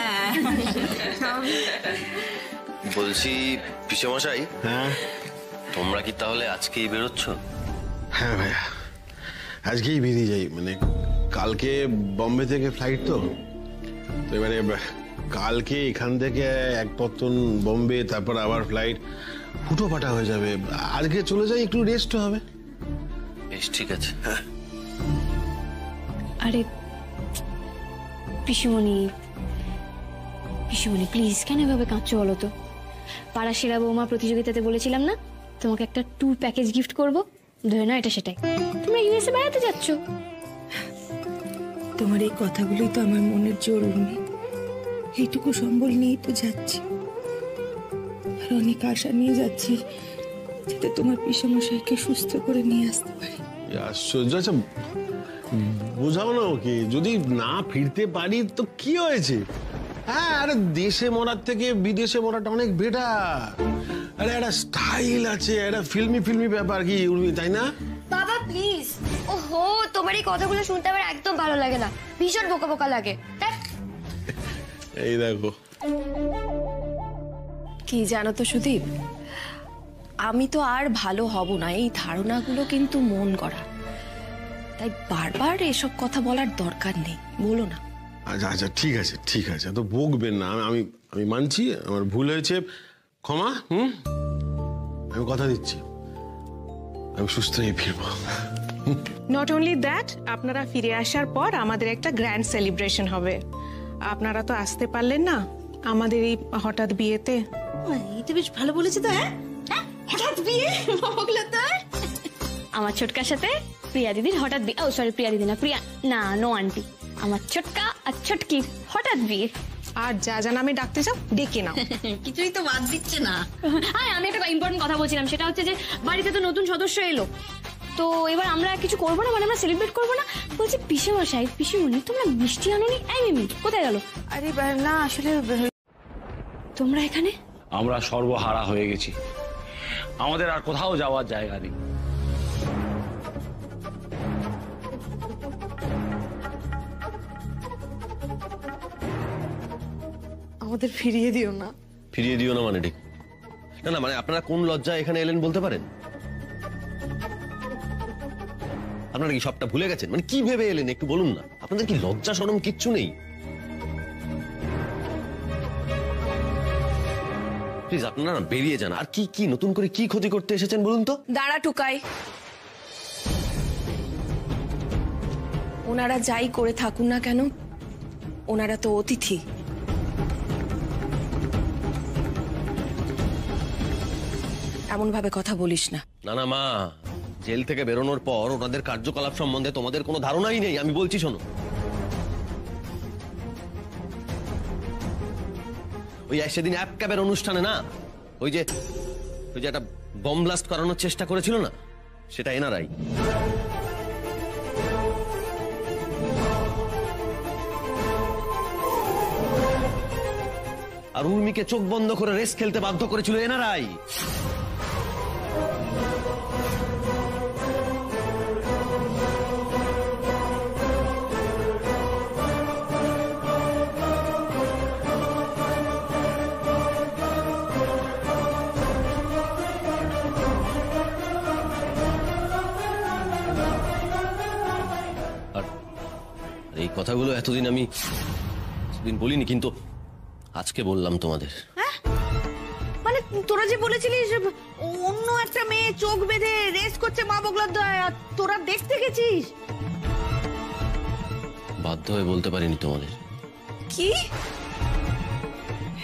বলছি পিসে মশাই, হ্যাঁ তোমরা কি তাহলে আজকেই বেরোচ্ছ? হ্যাঁ ভাইয়া, আজকেই বেরিয়ে যাই। মানে কালকে বম্বে থেকে ফ্লাইট, তো এবারে কালকে এখান থেকে এক পত্তন বম্বে, তারপর আবার ফ্লাইট, হুটো পাটা হয়ে যাবে। আজকে চলে যাই, একটু রেস্ট হবে। বেশ, ঠিক আছে। আরে পিসিমণি প্লিজ, কেন এভাবে কাঁদছো বলো তো? পাড়া সেরা বৌমা প্রতিযোগিতাতে বলেছিলাম না তোমাকে একটা ট্যুর প্যাকেজ গিফট করবো, ধরে না এটা সেটাই। তোমরা ইউএসএ বেড়াতে যাচ্ছ। তোমার এই কথাগুলোই তো আমার মনের জোর। এইটুকু সম্বল নিয়েই তো যাচ্ছি, আর অনেক আশা নিয়ে যাচ্ছি যাতে তোমার পিসেমশাইকে সুস্থ করে নিয়ে আসতে পারি। আশ্চর্য। আচ্ছা বোঝাও না ওকে, যদি না ফিরতে পারি তো কি হয়েছে? হ্যাঁ, আরে দেশে মরার থেকে বিদেশে মরাটা অনেক বেটার। আরে একটা স্টাইল আছে, একটা ফিল্মি ব্যাপার কি উর্মি, তাই না? বাবা প্লিজ, ওহো তোমার এই কথাগুলো শুনতে আমার একদম ভালো লাগে না, ভীষণ বোকা বোকা লাগে। এই দেখো কি জানো তো সুদীপ, আমি তো আর ভালো হব না এই ধারণাগুলো কিন্তু মন গড়া, তাই বারবার এসব কথা বলার দরকার নেই, বলো না। আচ্ছা ঠিক আছে তো বকবেন না, আমি আমি মানছি আমার ভুল হয়েছে, ক্ষমা। আমি কথা দিচ্ছি আমি সুস্থ হয়ে ফিরবো। নট অনলি দ্যাট, আপনারা ফিরে আসার পর আমাদের একটা গ্র্যান্ড সেলিব্রেশন হবে। আপনারা তো আসতে পারলেন না আমাদের এই হঠাৎ বিয়েতে। এটা বেশ ভালো বলেছে তো। হ্যাঁ হঠাৎ বিয়ে আমার ছোটকার সাথে প্রিয়া দিদির হঠাৎ বিয়ে। ও সরি, প্রিয়া দিদি না, প্রিয়া না, নো আন্টি, আমার ছোটকা আর ছোটকির হঠাৎ বিয়ে। আর যা যা নামে ডাকতে যাও ডেকে নাও, কিছুই তো বাদ দিচ্ছে না। আমি একটা ইম্পর্টেন্ট কথা বলছিলাম, সেটা হচ্ছে যে বাড়িতে তো নতুন সদস্য এলো, তো এবার আমরা কিছু করবো না, মানে আমরা সেলিব্রেট করবো না। বলছি পিসেমশাই পিসেমণি তোমরা মিষ্টি আনোনি? এই মিমি কোথায় গেল? আরে না আসলে তোমরা এখানে? আমরা সর্বহারা হয়ে গেছি, আমাদের আর কোথাও যাওয়ার জায়গা নেই। আমাদের ফিরিয়ে দিও না। ফিরিয়ে দিও না মানে ঠিক না, মানে আপনারা কোন লজ্জা এখানে এলেন বলতে পারেন? আপনারা কি সবটা ভুলে গেছেন? মানে কি ভেবে এলেন একটু বলুন না, আপনাদের কি লজ্জা শরম কিচ্ছু নেই? প্লিজ আপনারা বেরিয়ে যান। আর কি নতুন করে কি ক্ষতি করতে এসেছেন বলুন তো? দাঁড়া টুকাই, ওনারা যাই করে থাকুন না কেন, ওনারা তো অতিথি। এমন ভাবে কথা বলিস না। না মা, জেল থেকে বেরোনোর পর ওনাদের কার্যকলাপ সম্বন্ধে তোমাদের কোনো ধারণাই নেই। আমি বলছি শোনো, ওই সেদিন অ্যাপ ক্যাবের অনুষ্ঠানে না, ওই যে একটা বম ব্লাস্ট করানোর চেষ্টা করেছিল না, সেটা এনারাই। আর উর্মিকে চোখ বন্ধ করে রেস খেলতে বাধ্য করেছিল এনারাই। এই কথাগুলো এতদিন আমি বলিনি, কিন্তু আজকে বললাম তোমাদের। মানে তোরা যে বলেছিলিস অন্য একটা মেয়ে চোখ বেঁধে রেস করছে মা বগলার দয়, আর তোরা দেখতে গেছিস? বাধ্য হয়ে বলতে পারিনি তোমাদের। কি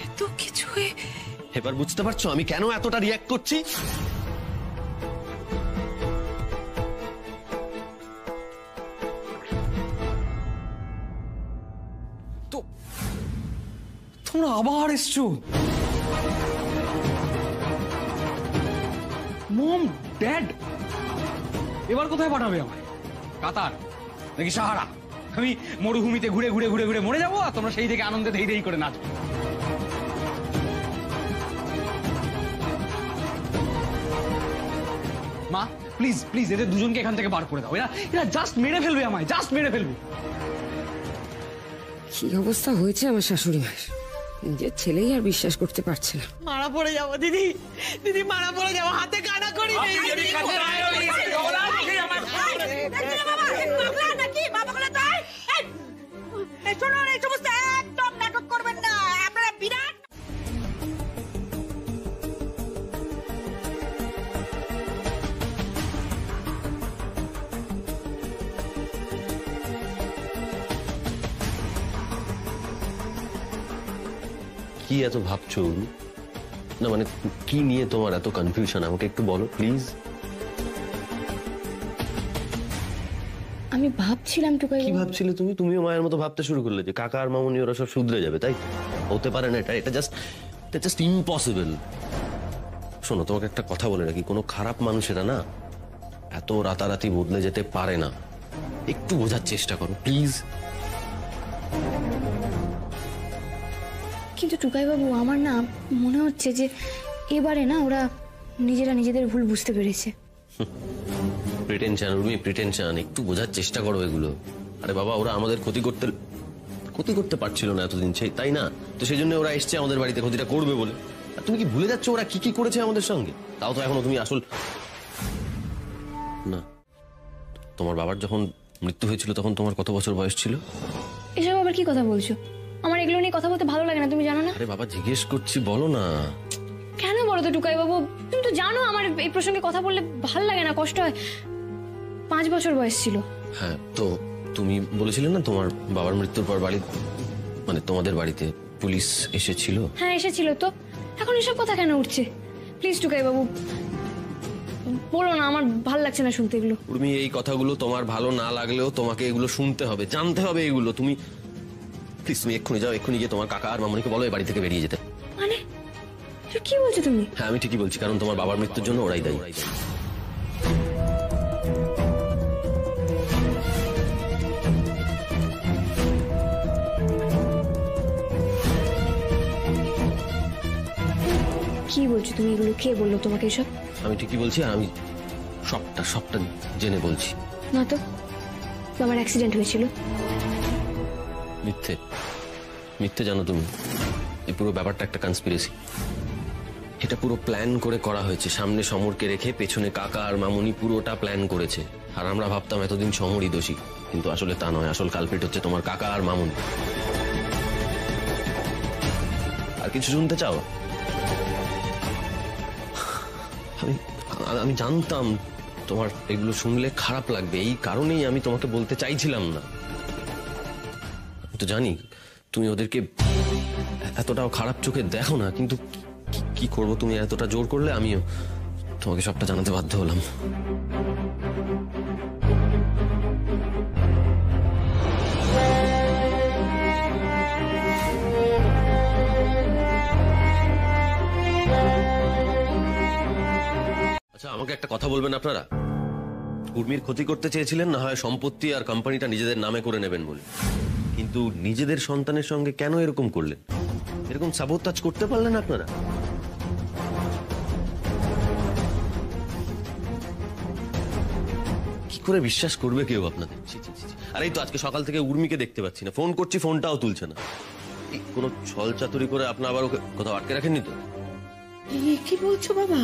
এত কিছু? এবার বুঝতে পারছো আমি কেন এতটা রিঅ্যাক্ট করছি? তোমরা আবার এসছো? মম, ড্যাড, এবার কোথায় পাঠাবে আমায়? কাতার নাকি সাহারা? আমি মরুভূমিতে ঘুরে ঘুরে ঘুরে ঘুরে মরে যাবো, আর তোমরা সেই থেকে আনন্দে ধেই ধেই করে নাচবে। মা প্লিজ প্লিজ এদের দুজনকে এখান থেকে বার করে দাও, এরা জাস্ট মেরে ফেলবে আমায়, জাস্ট মেরে ফেলবে। কি অবস্থা হয়েছে আমার শাশুড়ি মায়ের, নিজের ছেলেই আর বিশ্বাস করতে পারছে না। মারা পড়ে যাবো দিদি, দিদি মারা পড়ে যাবো, হাতে কানা করি একদম নাটক করবেন না আপনারা। বিরাট কি এত ভাবছো? না মানে কি নিয়ে তোমার এত কনফিউশন, আমাকে একটু বলো প্লিজ। আমি ভাবছিলাম টুকাই। কি ভাবছিলে তুমি? তুমিও মায়ের মতো ভাবতে শুরু করলে যে কাকা আর মামুনি ওরা সব শুধরে যাবে, তাই? হতে পারে না, এটা জাস্ট ইম্পসিবল। শোনো, তোমাকে একটা কথা বলে রাখি, কোনো খারাপ মানুষেরা না এত রাতারাতি বদলে যেতে পারে না। একটু বোঝার চেষ্টা করো প্লিজ। কিন্তু টুকাইবাবু আমার না মনে হচ্ছে যে এবারে না ওরা নিজেরা নিজেদের ভুল বুঝতে পেরেছে। প্রিটেনশন উর্মি, প্রিটেনশন, একটু বোঝার চেষ্টা করো এগুলো। আরে বাবা, ওরা আমাদের ক্ষতি করতে পারছিল না এতদিন, সেই তাই না? তো সেই জন্য ওরা এসছে আমাদের বাড়িতে ক্ষতিটা করবে বলে। আর তুমি কি ভুলে যাচ্ছ ওরা কি কি করেছে আমাদের সঙ্গে? তাও তো এখনো তুমি আসল না। তোমার বাবার যখন মৃত্যু হয়েছিল তখন তোমার কত বছর বয়স ছিল? এসব আবার কি কথা বলছো? আমার এগুলো নিয়ে কথা বলতে ভালো লাগে না, তুমি জানো না? আরে বাবা, জিজ্ঞেস করছি, বলো না। কেন বলো তো টুকাইবাবু, তুমি তো জানো আমার এই প্রসঙ্গে কথা বললে ভালো লাগে না, কষ্ট হয়। 5 বছর বয়স ছিল। হ্যাঁ, তো তুমি বলেছিলে না তোমার বাবার মৃত্যুর পর বাড়ি, মানে তোমাদের বাড়িতে পুলিশ এসেছিল? হ্যাঁ এসেছিল। তো এখন এসব কথা কেন উঠছে? প্লিজ টুকাইবাবু বলো না, আমার ভালো লাগছে না শুনতে এগুলো। উর্মি, এই কথাগুলো তোমার ভালো না লাগলেও তোমাকে এগুলো শুনতে হবে, জানতে হবে এগুলো। তুমি প্লিজ, তুমি এক্ষুনি যাও, এক্ষুনি গিয়ে তোমার কাকা আর মামুনিকে বলো এই বাড়ি থেকে বেরিয়ে যেতে। মানে কি বলছো তুমি? হ্যাঁ, আমি ঠিকই বলছি, কারণ তোমার বাবার মৃত্যুর জন্য ওরাই দায়ী। কি বলছো তুমি এগুলো? কে বললো তোমাকে এসব? আমি ঠিকই বলছি, আর আমি সবটা জেনে বলছি। না তো, আমার অ্যাক্সিডেন্ট হয়েছিল। মিথ্যে জানো তুমি। এই পুরো ব্যাপারটা একটা কনস্পিরেসি। এটা পুরো প্ল্যান করে করা হয়েছে। সামনে সমরকে রেখে পেছনে কাকা আর মামুনি পুরোটা প্ল্যান করেছে। আর আমরা ভাবতাম এতদিন সমরই দোষী, কিন্তু আসলে তা নয়। আসল কালপিট হচ্ছে তোমার কাকা আর মামুনি। আর কিছু শুনতে চাও? আমি জানতাম তোমার এগুলো শুনলে খারাপ লাগবে, এই কারণেই আমি তোমাকে বলতে চাইছিলাম না। তো জানি তুমি ওদেরকে এতটাও খারাপ চোখে দেখো না, কিন্তু কি করব, তুমি এতটা জোর করলে আমিও তোমাকে সবটা জানাতে বাধ্য হলাম। আচ্ছা, আমাকে একটা কথা বলবেন আপনারা। উর্মির ক্ষতি করতে চেয়েছিলেন না হয় সম্পত্তি আর কোম্পানিটা নিজেদের নামে করে নেবেন বলে, কিন্তু নিজেদের সন্তানের সঙ্গে কেন এরকম করলেন? এরকম সাবোতাজ করতে পারলেন আপনারা? কি করে বিশ্বাস করবে কেউ আপনাদের? আর এই তো আজকে সকাল থেকে উর্মিকে দেখতে পাচ্ছি না, ফোন করছি ফোনটাও তুলছে না। কোনো ছল চাতুরি করে আপনি আবার ওকে কোথাও আটকে রাখেননি তো? কি বলছো বাবা?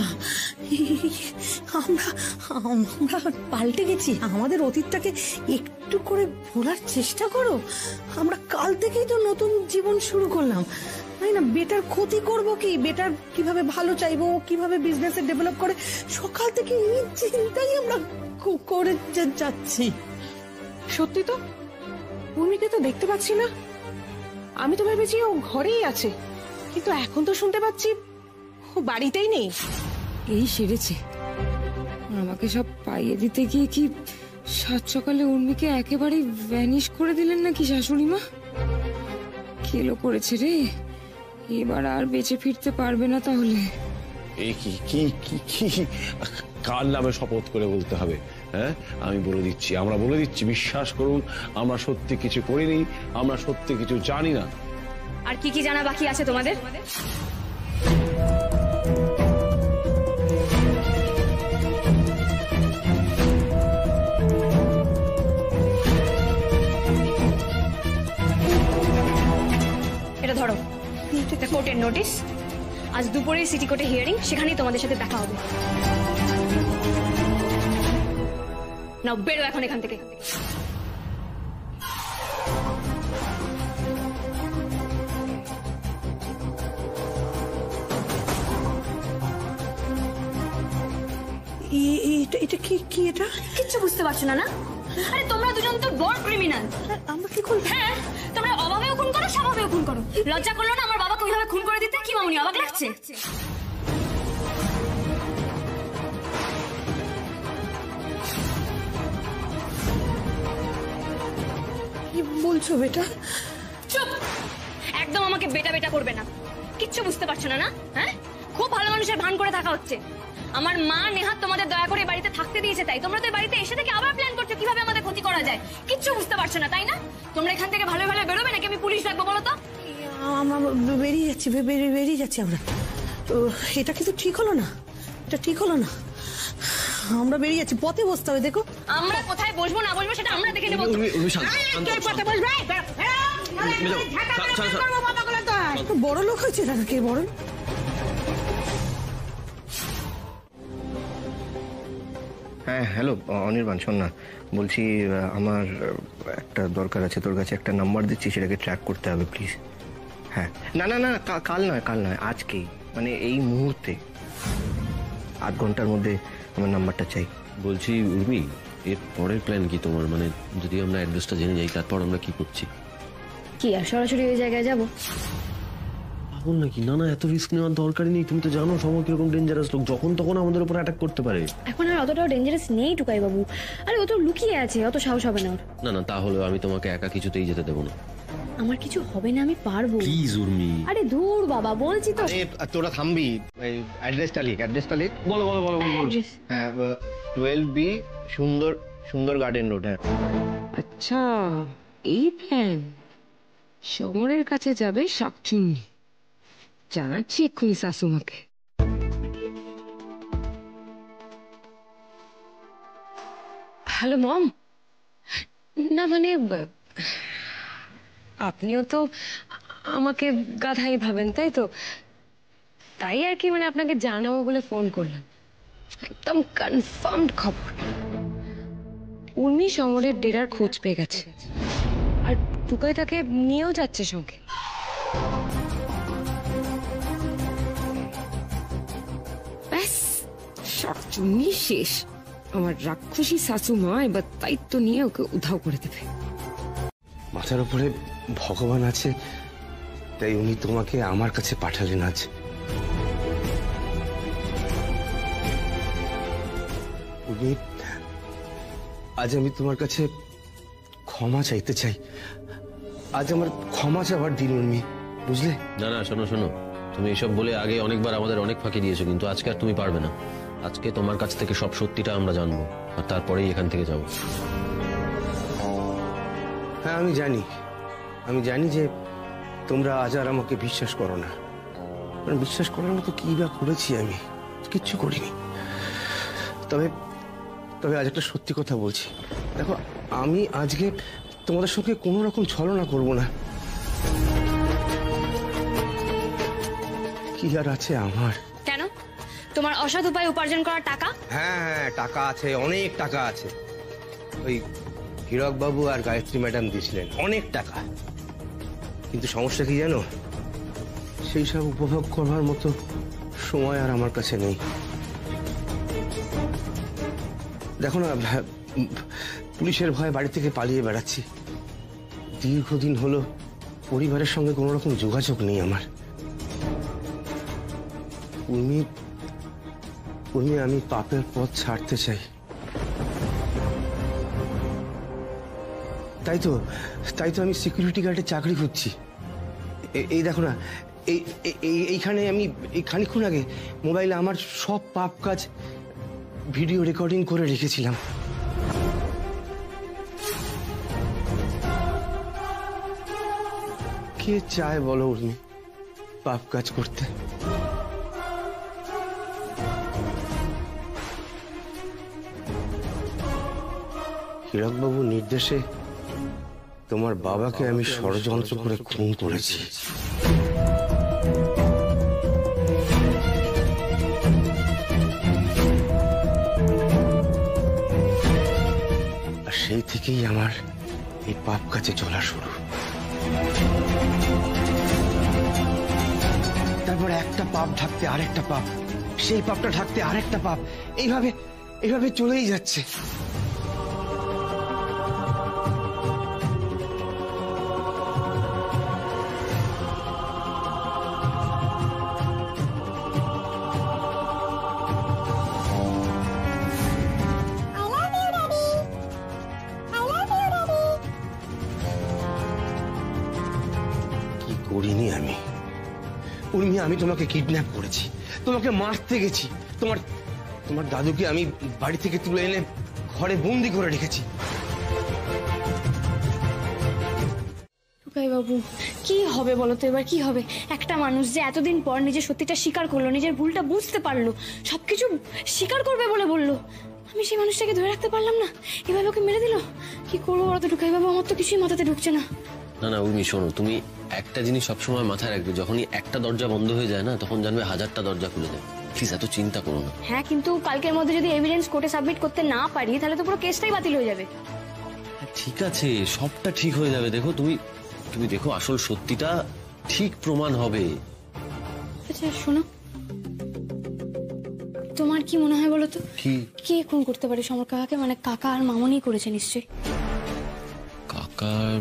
আমরা পাল্টে গেছি। আমাদের অতীতটাকে একটু করে ভোলার চেষ্টা করো। আমরা কাল থেকেই তো নতুন জীবন শুরু করলাম, তাই না? বেটার ক্ষতি করব কি, বেটার কিভাবে ভালো চাইবো, কিভাবে বিজনেসে ডেভেলপ করে, সকাল থেকে এই চিন্তাই আমরা করে যাচ্ছি। সত্যি তো, উর্মিকে তো দেখতে পাচ্ছি না। আমি তো ভেবেছি ও ঘরেই আছে, কিন্তু এখন তো শুনতে পাচ্ছি ও বাড়িতেই নেই। এই সেরেছে। আমাকে সব পাইয়ে দিতে গিয়ে কি সাত সকালে উর্মিকে একেবারে ভ্যানিশ করে দিলেন নাকি শাশুড়ি মা? খেলো করেছে রে, এবার আর বেঁচে ফিরতে পারবে না তাহলে। এই কি কি কি কি কার নামে শপথ করে বলতে হবে? হ্যাঁ, আমি বলে দিচ্ছি, আমরা বলে দিচ্ছি, বিশ্বাস করুন, আমরা সত্যি কিছু করিনি, আমরা সত্যি কিছু জানি না। আর কি কি জানা বাকি আছে তোমাদের? এটা ধরো, এটা কোর্টের নোটিশ। আজ দুপুরে সিটি কোর্টে হিয়ারিং, সেখানেই তোমাদের সাথে দেখা হবে। নাও বেরো এখন এখান থেকে। এটা কি কি এটা? কিচ্ছু বুঝতে পারছো না? না, আরে তোমরা দুজন তো বড় ক্রিমিনাল। আমরা কি করব? হ্যাঁ, তোমরা অভাবেও খুন করো, স্বভাবেও খুন করো। লজ্জা করলো না আমার বাবাকে ওইভাবে খুন করে দিতে? কি মামুনি, অবাক লাগছে? কি বলছো বেটা? চুপ, একদম আমাকে বেটা বেটা করবে না। কিচ্ছু বুঝতে পারছো না? না, হ্যাঁ, খুব ভালো মানুষের ভান করে থাকা হচ্ছে। আমার মা নেহাত তোমাদের দয়া করে বাড়িতে থাকতে দিয়েছে, তাই তোমরা তো বাড়িতে এসে থেকে আবার প্ল্যান করছো কিভাবে আমাদের ক্ষতি করা যায়। কিচ্ছু বুঝতে পারছো না, তাই না? তোমরা এখান থেকে ভালো ভালো বেরোবে নাকি আমি পুলিশ ডাকবো বলো তো? আমরা বেরিয়ে যাচ্ছি, বেরিয়ে যাচ্ছি আমরা। তো এটা কিন্তু ঠিক হলো না, এটা ঠিক হলো না। আমরা বেরিয়ে যাচ্ছি, পথে বসতে হবে। দেখো আমরা কোথায় বসবো না বসবো সেটা আমরা দেখে নেবো। বড় লোক হয়েছে দাদা, কে বড়? হ্যাঁ হ্যালো অনির্বাণ, শোন না, বলছি আমার একটা দরকার আছে তোর কাছে। একটা নাম্বার দিচ্ছি, সেটাকে ট্র্যাক করতে হবে প্লিজ। হ্যাঁ না না না, কাল নয়, আজকেই, মানে এই মুহূর্তে 8 ঘন্টার মধ্যে আমার নাম্বারটা চাই। বলছি উর্মি, এর পরের প্ল্যান কি তোমার? মানে যদি আমরা অ্যাড্রেসটা জেনে যাই, তারপর আমরা কি করছি? কি আর সরাসরি ওই জায়গায় যাবো? পাগল নাকি? না না, এত রিস্ক নেওয়ার দরকারই নেই। তুমি তো জানো সময় কিরকম ডেঞ্জারাস লোক, যখন তখন আমাদের উপর অ্যাটাক করতে পারে। এখন আর অতটাও ডেঞ্জারাস নেই টুকাই বাবু। আরে ও তো লুকিয়ে আছে, অত সাহস হবে না ওর। না না, তাহলে আমি তোমাকে একা কিছুতেই যেতে দেবো না। আমার কিছু হবে না, আমি পারবো। প্লিজ উর্মি। আরে ধুর বাবা, বলছি তো। তোরা থামবি, অ্যাড্রেসটা লিখ। বলো। হ্যাঁ 12B সুন্দর গার্ডেন রোড। হ্যাঁ আচ্ছা, এই প্ল্যান। সমরের কাছে যাবে শাকচুন্নি, জানাচ্ছি এক্ষুনি শাশুমাকে। হ্যালো মম। না মানে আপনিও তো আমাকে গাধাই ভাবেন, তাই তো? তাই আর কি, মানে আপনাকে জানাবো বলে ফোন করলাম। একদম কনফার্মড খবর, উর্মি সমরের ডেরার খোঁজ পেয়ে গেছে, আর টুকাই তাকে নিয়েও যাচ্ছে সঙ্গে। ব্যাস, শাকচুন্নি শেষ। আমার রাক্ষসী শাশুমা এবার দায়িত্ব নিয়ে ওকে উধাও করে দেবে। মাথার উপরে ভগবান আছে, তাই উনি তোমাকে আমার কাছে পাঠালেন আজ। উনি আজ আমি তোমার কাছে ক্ষমা চাইতে চাই। আজ আমার ক্ষমা চাওয়ার দিন উর্মি, বুঝলে? না না, শোনো, তুমি এসব বলে আগে অনেকবার আমাদের অনেক ফাঁকি দিয়েছো, কিন্তু আজকে আর তুমি পারবে না। আজকে তোমার কাছ থেকে সব সত্যিটা আমরা জানবো, আর তারপরেই এখান থেকে যাবো। হ্যাঁ আমি জানি যে তোমরা আজ আর আমাকে বিশ্বাস করো না। বিশ্বাস করার মতো কি বা করেছি? আমি কিচ্ছু করিনি। তবে আজ একটা সত্যি কথা বলছি। দেখো, আমি আজকে তোমাদের সঙ্গে কোনো রকম ছলনা করব না। কি আর আছে আমার? কেন? তোমার অসৎ উপায় উপার্জন করার টাকা? হ্যাঁ, টাকা আছে, অনেক টাকা আছে। ওই হীরক বাবু আর গায়ত্রী ম্যাডাম দিয়েছিলেন অনেক টাকা, কিন্তু সমস্যা কি জানো? সেই সব উপভোগ করবার মতো সময় আর আমার কাছে নেই। দেখো না, পুলিশের ভয়ে বাড়ি থেকে পালিয়ে বেড়াচ্ছি। দীর্ঘদিন হলো পরিবারের সঙ্গে কোনো রকম যোগাযোগ নেই আমার। উর্মি, আমি পাপের পথ ছাড়তে চাই। তাই তো আমি সিকিউরিটি গার্ডের চাকরি খুঁজছি। এই দেখো না, এইখানে আমি এই খানিকক্ষণ আগে মোবাইলে আমার সব পাপ কাজ ভিডিও রেকর্ডিং করে রেখেছিলাম। কে চায় বলো উর্মি পাপ কাজ করতে? হীরকবাবুর নির্দেশে তোমার বাবাকে আমি ষড়যন্ত্র করে খুন করেছি। আর সেই থেকেই আমার এই পাপ কাজে চলা শুরু। তারপর একটা পাপ ঢাকতে আরেকটা পাপ, সেই পাপটা ঢাকতে আরেকটা পাপ, এইভাবে চলেই যাচ্ছে। করিনি আমি উর্মি, আমি তোমাকে কিডন্যাপ করেছি, তোমাকে মারতে গেছি, তোমার দাদুকে আমি বাড়ি থেকে তুলে এনে ঘরে বন্দি করে রেখেছি। টুকাই বাবু, কি হবে বলো তো এবার, কি হবে? একটা মানুষ যে এতদিন পর নিজের সত্যিটা স্বীকার করলো, নিজের ভুলটা বুঝতে পারলো, সবকিছু স্বীকার করবে বলে বললো, আমি সেই মানুষটাকে ধরে রাখতে পারলাম না, এভাবে ওকে মেরে দিল। কি করবো বলো তো টুকাই বাবু, আমার তো কিছুই মাথাতে ঢুকছে না। না না উর্মি, শোনো, তুমি একটা জিনিস সবসময় মাথায় রাখবে, যখনই একটা দরজা বন্ধ হয়ে যায় না, তখন জানবে হাজারটা দরজা খুলে যায়। প্লিজ এত চিন্তা করো না। হ্যাঁ, কিন্তু কালকের মধ্যে যদি এভিডেন্স কোর্টে সাবমিট করতে না পারি, তাহলে তো পুরো কেসটাই বাতিল হয়ে যাবে। ঠিক আছে, সবটা ঠিক হয়ে যাবে। দেখো তুমি দেখো, আসল সত্যিটা ঠিক প্রমাণ হবে। আচ্ছা শোনো, তোমার কি মনে হয় বলো তো, কে খুন করতে পারে সমর কাকাকে? মানে কাকা আর মামনি করেছে নিশ্চয়ই। কাকার,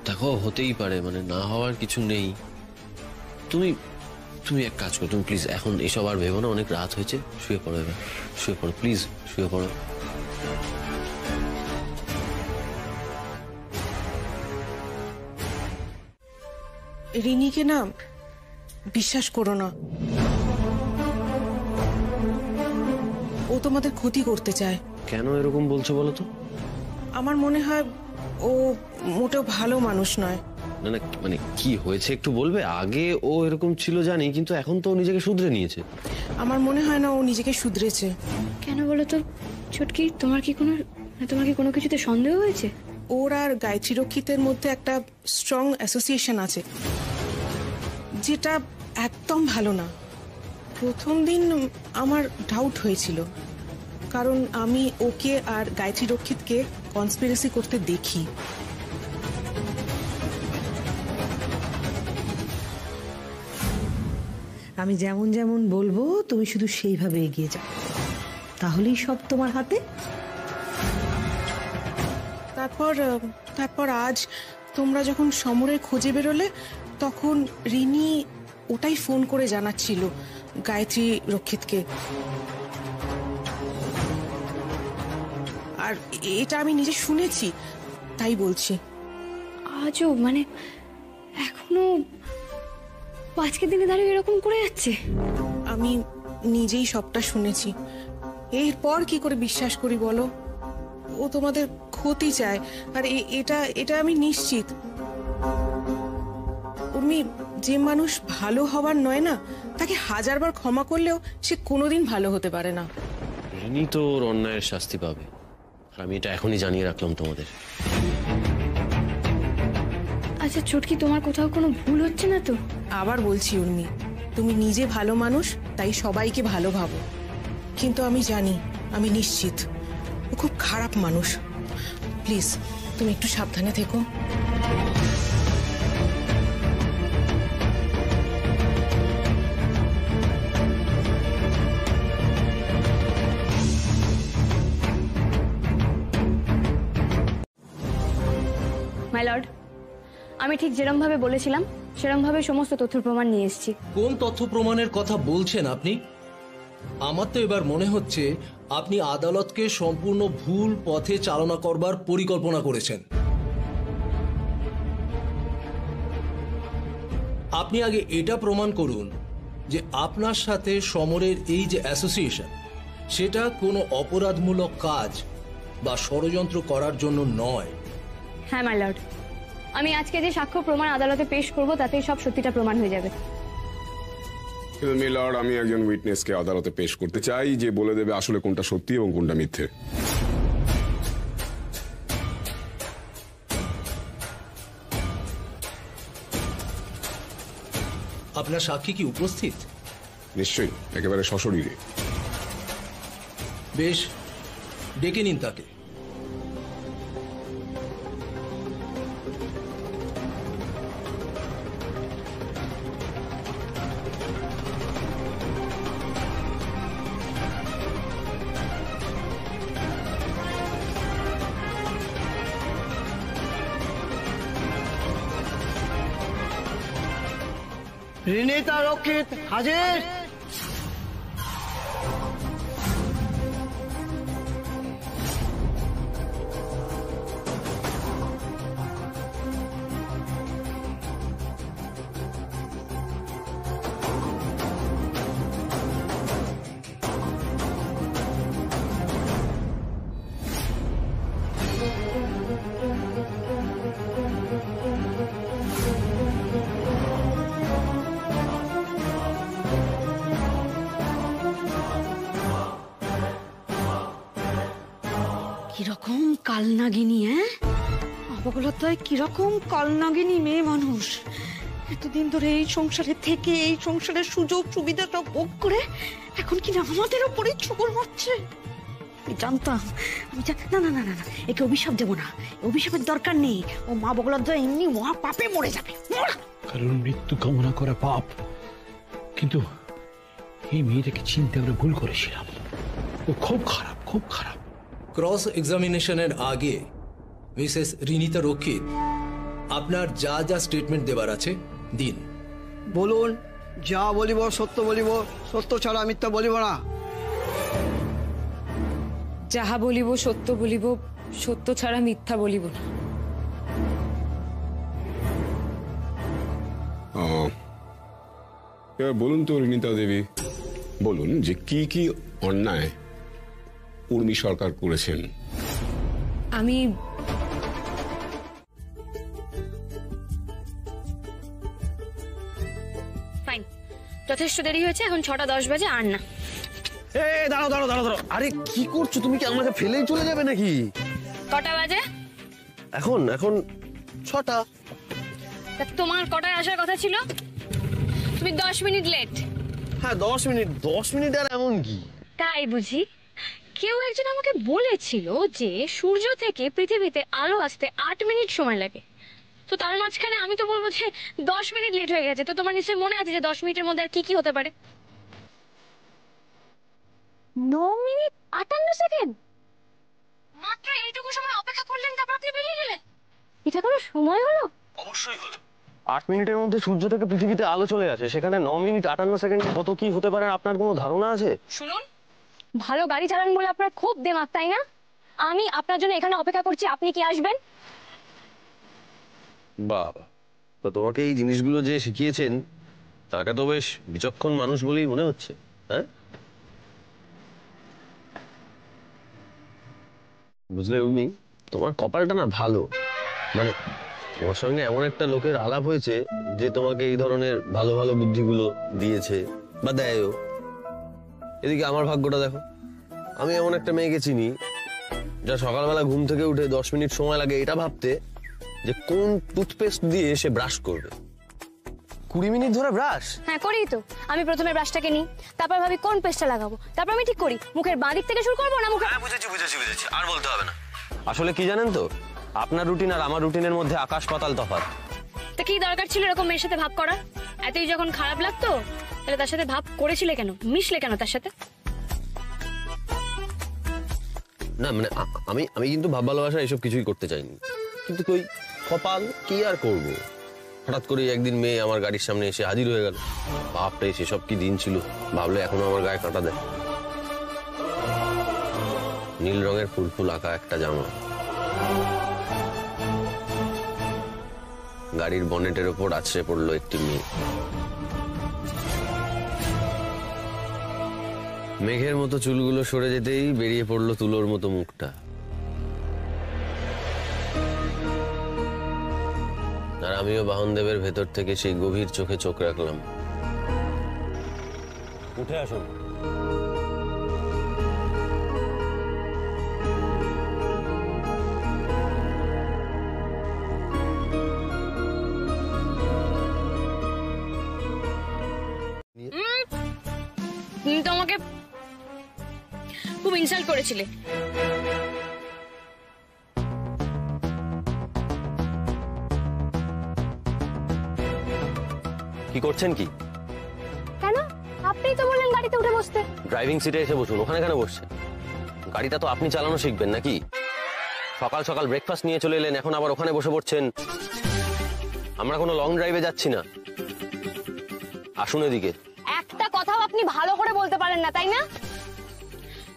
দেখো হতেই পারে, মানে না হওয়ার কিছু নেই। তুমি এক কাজ করো, তুমি প্লিজ এখন এসব আর ভেবো না, অনেক রাত হয়েছে, শুয়ে পড়ো এবার, শুয়ে পড়ো প্লিজ, শুয়ে পড়ো। রিনিকে না বিশ্বাস করো না, ও তোমাদের ক্ষতি করতে চায়। কেন এরকম বলছো বলো তো? আমার মনে হয় ও মোটেও ভালো মানুষ নয়। না না, মানে কি হয়েছে একটু বলবে? আগে ও এরকম ছিল জানি, কিন্তু এখন তো ও নিজেকে শুধরে নিয়েছে। আমার মনে হয় না ও নিজেকে শুধরেছে। কেন বলো তো ছুটকি, তোমার কি কোনো কিছুতে সন্দেহ হয়েছে? ওর আর গায়ত্রী রক্ষিতের মধ্যে একটা স্ট্রং অ্যাসোসিয়েশন আছে, যেটা একদম ভালো না। প্রথম দিন আমার ডাউট হয়েছিল, কারণ আমি ওকে আর গায়ত্রী রক্ষিতকে কনস্পিরেসি করতে দেখি। আমি যেমন যেমন বলবো তুমি শুধু সেইভাবে এগিয়ে যাও, তাহলেই সব তোমার হাতে। তারপর আজ তোমরা যখন সমরের খোঁজে বেরোলে, তখন রিনি ওটাই ফোন করে জানাচ্ছিল গায়ত্রী রক্ষিতকে। আর এটা আমি নিজে শুনেছি, তাই বলছি। আজও মানে এখনো আজকের দিনে দাঁড়িয়ে এরকম করে যাচ্ছে? আমি নিজেই সবটা শুনেছি, এরপর কি করে বিশ্বাস করি বলো? ও তোমাদের ক্ষতি চায়, আর এটা আমি নিশ্চিত। উর্মি, যে মানুষ ভালো হবার নয় না, তাকে হাজারবার ক্ষমা করলেও সে কোনোদিন ভালো হতে পারে না। রিনি তো ওর অন্যায়ের শাস্তি পাবে, আমি এটা এখনই জানিয়ে রাখলাম তোমাদের। আচ্ছা চুটকি, তোমার কোথাও কোনো ভুল হচ্ছে না তো? আবার বলছি উর্মি, তুমি নিজে ভালো মানুষ, তাই সবাইকে ভালো ভাবো, কিন্তু আমি জানি, আমি নিশ্চিত ও খুব খারাপ মানুষ। প্লিজ তুমি একটু সাবধানে থেকো। মাই লর্ড, আমি ঠিক যেরকম ভাবে বলেছিলাম সেরকম ভাবে সমস্ত তথ্য প্রমাণ নিয়ে এসেছি। কোন তথ্য প্রমাণের কথা বলছেন আপনি? আমার তো এবার মনে হচ্ছে আপনি আদালতকে সম্পূর্ণ ভুল পথে চালনা করবার পরিকল্পনা করেছেন। আপনি আগে এটা প্রমাণ করুন যে আপনার সাথে সমরের এই যে অ্যাসোসিয়েশন, সেটা কোনো অপরাধমূলক কাজ বা ষড়যন্ত্র করার জন্য নয়। হ্যাঁ মাই লর্ড, আমি আজকে যে সাক্ষ্য প্রমাণ আদালতে পেশ করব তাতেই সব সত্যিটা প্রমাণ হয়ে যাবে। কিন্তু মিলর্ড, আমি একজন উইটনেসকে আদালতে পেশ করতে চাই, যে বলে দেবে আসলে কোনটা সত্যি এবং কোনটা মিথ্যে। আপনার সাক্ষী কি উপস্থিত? নিশ্চয়ই, একেবারে সশরীরে। বেশ, ডেকে নিন তাকে। রিনিতা রক্ষিত হাজির। কালনাগিনী, হ্যাঁ? অবগলতায় কিরকম কালনাগিনী মেয়ে মানুষ। এতদিন ধরে এই সংসারে থেকে এই সংসারের সুযোগ সুবিধা সব ভোগ করে এখন কিনা আমাদের উপরে ছবল মারছে। আমি জানতাম, না না না না না, একে অভিশাপ দেবো না, অভিশাপের দরকার নেই। ও মা বগলতা এমনি মহা পাপে মরে যাবে। কারণ মৃত্যু কামনা করা পাপ, কিন্তু এই মেয়েটাকে চিনতে আমরা ভুল করেছিলাম। ও খুব খারাপ, খুব খারাপ। ক্রস এক্সামিনেশনের আগে মিসেস রিনিতা রক্ষিত, আপনার যা যা স্টেটমেন্ট দেবার আছে দিন। বলুন, যা বলিব সত্য বলিব, সত্য ছাড়া মিথ্যা বলিব না। যাহা বলিব সত্য বলিব, সত্য ছাড়া মিথ্যা বলিব না। এবার বলুন তো রিনিতা দেবী, বলুন যে কি কি অন্যায় উর্মি সরকার করেছেন। আমি ফাইন, যথেষ্ট দেরি হয়েছে, এখন 6:10 বাজে, আর না। দাঁড়াও দাঁড়াও দাঁড়াও দাঁড়াও, আরে কি করছো তুমি? কি আমাকে ফেলেই চলে যাবে নাকি? কটা বাজে এখন? এখন 6টা। তোমার কটায় আসার কথা ছিল? তুমি 10 মিনিট লেট। হ্যাঁ 10 মিনিট। 10 মিনিট আর এমন কি? তাই বুঝি? কেউ একজন আমাকে বলেছিল যে সূর্য থেকে পৃথিবীতে আলো আসতে 8 মিনিট সময় লাগে। তো তার মাঝখানে আমি তো বলবো যে 10 মিনিট লেট হয়ে গেছে। তো তোমার নিশ্চয়ই মনে আছে যে 10 মিনিটের মধ্যে আর কি কি হতে পারে? 9 মিনিট 58 সেকেন্ড। মাত্র এইটুকু সময় অপেক্ষা করলেন, তারপর আপনি বেরিয়ে গেলেন। এটা কোনো সময় হলো? অবশ্যই হলো। 8 মিনিটের মধ্যে সূর্য থেকে পৃথিবীতে আলো চলে আসে, সেখানে 9 মিনিট 58 সেকেন্ডে কত কি হতে পারে আপনার কোনো ধারণা আছে? শুনুন, ভালো গাড়ি চালান বলে আপনার খুব দেমাগ, তাই না? আমি আপনার জন্য এখানে অপেক্ষা করছি, আপনি কি আসবেন? বাবা, তো তোমাকে এই জিনিসগুলো যে শিখিয়েছেন তাকে তো বেশ বিচক্ষণ মানুষ বলেই মনে হচ্ছে। হ্যাঁ, বুঝলে উর্মি, তোমার কপালটা না ভালো। মানে তোমার সঙ্গে এমন একটা লোকের আলাপ হয়েছে যে তোমাকে এই ধরনের ভালো ভালো বুদ্ধিগুলো দিয়েছে বা দেয়ও। এদিকে আমার ভাগ্যটা দেখো, আমি এমন একটা মেয়েকে চিনি যা সকালবেলা ঘুম থেকে উঠে 10 মিনিট সময় লাগে এটা ভাবতে যে কোন টুথপেস্ট দিয়ে সে ব্রাশ করবে। 20 মিনিট ধরে ব্রাশ? হ্যাঁ করি তো। আমি প্রথমে ব্রাশটাকে নিই, তারপর ভাবি কোন পেস্টটা লাগাবো, তারপর আমি ঠিক করি মুখের বাঁ দিক থেকে শুরু করবো না মুখে। বুঝেছি বুঝেছি বুঝেছি, আর বলতে হবে না। আসলে কি জানেন তো, আপনার রুটিন আর আমার রুটিনের মধ্যে আকাশ পাতাল তফাৎ। তা কি দরকার ছিল এরকম মেয়ের সাথে ভাব করার? এতই যখন খারাপ লাগতো তাহলে তার সাথে ভাব করেছিলে কেন, মিশলে কেন তার সাথে? না মানে আমি কিন্তু ভাব ভালোবাসা এসব কিছুই করতে চাইনি, কিন্তু কই কপাল, কি আর করবো। হঠাৎ করে একদিন মেয়ে আমার গাড়ির সামনে এসে হাজির হয়ে গেল। বাপটাই সেসব কি দিন ছিল, ভাবলে এখনো আমার গায়ে কাঁটা দেয়। নীল রঙের ফুল আঁকা একটা জামা, গাড়ির বনেটের ওপর আছড়ে পড়লো একটি মেয়ে। মেঘের মতো চুলগুলো সরে যেতেই বেরিয়ে পড়লো তুলোর মতো মুখটা। আর আমিও বাহনদেবের ভেতর থেকে সেই গভীর চোখে চোখ রাখলাম। উঠে আসুন। তুমি তো আমাকে খুব ইনসাল্ট করেছিলে। কি করছেন কি? কেন? আপনিই তো বললেন গাড়িতে উঠে বসতে। ড্রাইভিং সিটে এসে বসুন, ওখানে কেন বসছেন? গাড়িটা তো আপনি চালানো শিখবেন নাকি? সকাল সকাল ব্রেকফাস্ট নিয়ে চলে এলেন, এখন আবার ওখানে বসে পড়ছেন। আমরা কোনো লং ড্রাইভে যাচ্ছি না, আসুন এদিকে। একটা কথাও আপনি ভালো করে বলতে পারেন না, তাই না?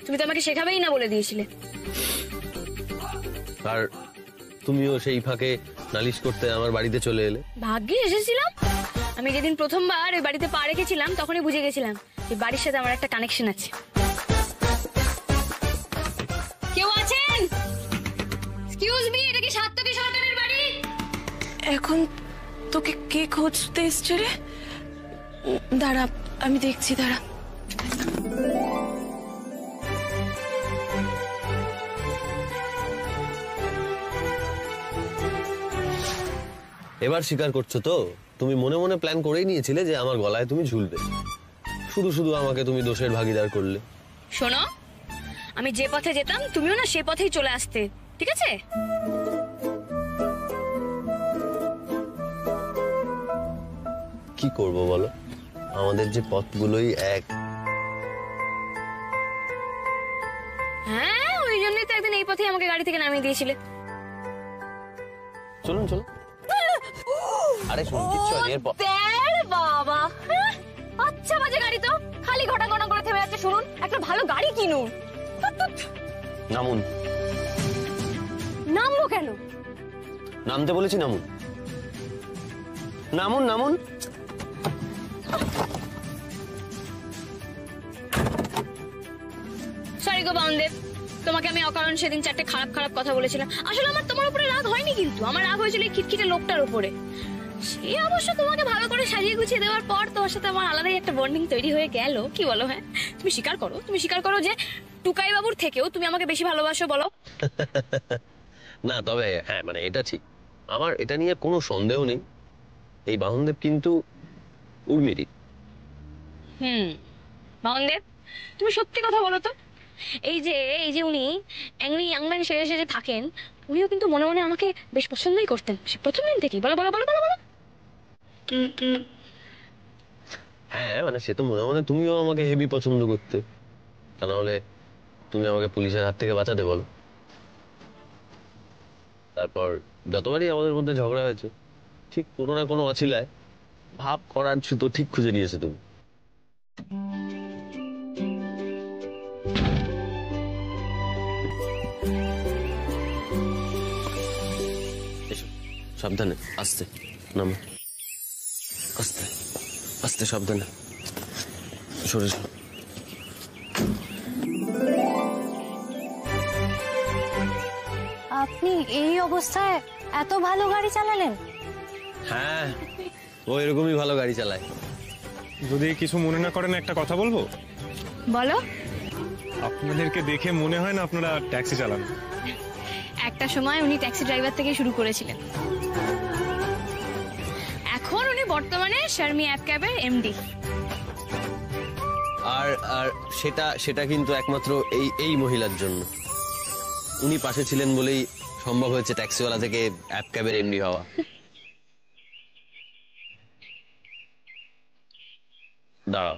তুমি তো আমাকে শেখাবেই না বলে দিয়েছিলে। আর তুমিও সেই ফাঁকে নালিশ করতে আমার বাড়িতে চলে এলে। ভাগ্যে এসেছিলাম। আমি যেদিন প্রথমবার ওই বাড়িতে পা রেখেছিলাম তখনই বুঝে গেছিলাম এই বাড়ির সাথে আমার একটা কানেকশন আছে। কেউ আছেন? এক্সকিউজ মি, এটা কি সাত্তকী সরকারের বাড়ি? এখন তোকে কে খুঁজতে এসছে রে? দাঁড়া, আমি দেখছি, দাঁড়া। এবার স্বীকার করছো তো? তুমি মনে মনে প্ল্যান করেই নিয়েছিলে যে আমার গলায় তুমি ঝুলবে, শুধু শুধু আমাকে তুমি দোষের ভাগিদার করলে। শোনো, আমি যে পথে যেতাম তুমিও না সে পথেই চলে আসতে, ঠিক আছে? কি করব বলো, আমাদের যে পথগুলোই এক। হ্যাঁ, ওই জন্যই তো একদিন এই পথে আমাকে গাড়ি থেকে নামিয়ে দিয়েছিলে। চলুন চলুন। আরে শুন, কিচ্ছু হয়নি। এরপর বাবা, আচ্ছা বাজে গাড়ি তো, খালি ঘটা ঘটা করে থেমে যাচ্ছে। শুনুন, একটা ভালো গাড়ি কিনুন। নামুন। নামবো কেন? নামতে বলেছি, নামুন নামুন নামুন। সরি গো বাউনদেব, তোমাকে আমি অকারণ সেদিন 4টে খারাপ খারাপ কথা বলেছিলাম। আসলে আমার তোমার উপরে রাগ হয়নি, কিন্তু আমার রাগ হয়েছিল এই খিটখিটে লোকটার উপরে। সে অবশ্য তোমাকে ভালো করে সাজিয়ে গুছিয়ে দেওয়ার পর তোমার সাথে আমার আলাদাই একটা বন্ডিং তৈরি হয়ে গেল, কি বলো? হ্যাঁ, তুমি স্বীকার করো যে টুকাই বাবুর থেকেও তুমি আমাকে বেশি ভালোবাসো, বলো? না, তবে হ্যাঁ, মানে এটা ঠিক, আমার এটা নিয়ে কোনো সন্দেহ নেই। এই বাহনদেব কিন্তু উর্মিরই। বাউনদেব, তুমি সত্যি কথা বলো তো, এই যে উনি অ্যাংরি ইয়াংম্যান সেজে থাকেন, উনিও কিন্তু মনে মনে আমাকে বেশ পছন্দই করতেন সে প্রথম দিন থেকেই। বলো বলো বলো বলো বলো। হ্যাঁ, মানে সে তো মনে মনে তুমিও আমাকে হেভি পছন্দ করতে, তা নাহলে তুমি আমাকে পুলিশের হাত থেকে বাঁচাতে বলো। তারপর যতবারই আমাদের মধ্যে ঝগড়া হয়েছে, ঠিক কোনো না কোনো অছিলায় ভাব করার ছুতো ঠিক খুঁজে নিয়েছে তুমি। সাবধানে, আস্তে নামো, আস্তে আস্তে, সাবধানে, সরে যাও। আপনি এই অবস্থায় এত ভালো গাড়ি চালালেন? হ্যাঁ, ও এরকমই ভালো গাড়ি চালায়। যদি কিছু মনে না করেন একটা কথা বলবো। বলো। আপনাদেরকে দেখে মনে হয় না আপনারা ট্যাক্সি চালান। একটা সময় উনি ট্যাক্সি ড্রাইভার থেকে শুরু করেছিলেন, এখন উনি বর্তমানে শর্মি অ্যাপ ক্যাবের এমডি। আর আর সেটা কিন্তু একমাত্র এই মহিলার জন্য। উনি পাশে ছিলেন বলেই সম্ভব হয়েছে ট্যাক্সিওয়ালা থেকে অ্যাপ ক্যাবের এমডি হওয়া। দাঁড়াও,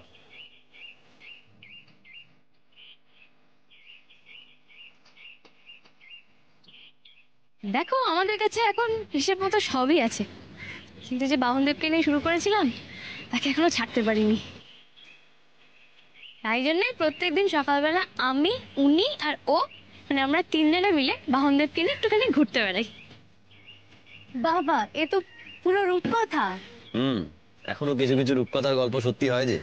দেখো আমাদের কাছে এখন হিসেব মতো সবই আছে, কিন্তু যে বাহনদেবকে নিয়ে শুরু করেছিলাম তাকে এখনো ছাড়তে পারিনি। তাই জন্য প্রত্যেকদিন সকালবেলা আমি, উনি আর ও, মানে আমরা তিনজনে মিলে বাহনদেবকে নিয়ে একটুখানি ঘুরতে বেড়াই। বাবা, এ তো পুরো রূপকথা। এখনো কিছু কিছু রূপকথার গল্প সত্যি হয় যে।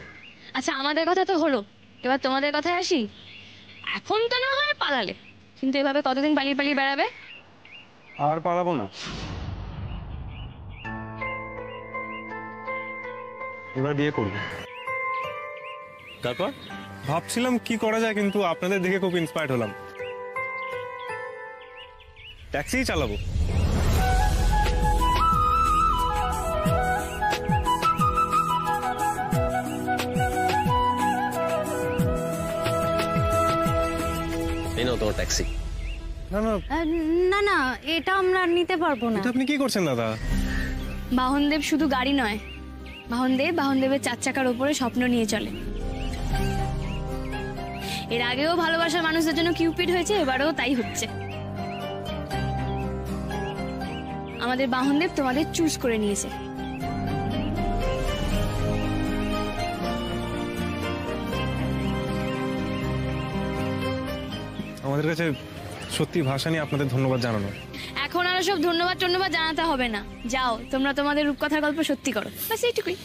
আচ্ছা, আমাদের কথা তো হলো, এবার তোমাদের কথায় আসি। এখন তো না হয় পালালে, কিন্তু এভাবে কতদিন পালিয়ে পালিয়ে বেড়াবে? আর পালাবো না, এবার বিয়ে করবো। তারপর ভাবছিলাম কি করা যায়, কিন্তু আপনাদের দেখে খুব ইন্সপায়ার্ড হলাম, ট্যাক্সিই চালাবো। এই নাও তোমার ট্যাক্সি। না না না না, এটা আমরা নিতে পারবো না। আপনি কি করছেন দাদা? বাহনদেব শুধু গাড়ি নয়, বাহনদেবের 4 চাকার উপরে স্বপ্ন নিয়ে চলে। এর আগেও ভালোবাসার মানুষদের জন্য কিউপিড হয়েছে, এবারেও তাই হচ্ছে। আমাদের বাহনদেব তোমাদের চুজ করে নিয়েছে। আমাদের কাছে সত্যি ভাষা নিয়ে আপনাদের ধন্যবাদ জানানো। এখন আরো সব ধন্যবাদ জানাতে হবে না, যাও তোমরা তোমাদের রূপকথার গল্প সত্যি করো, বাস এইটুকুই।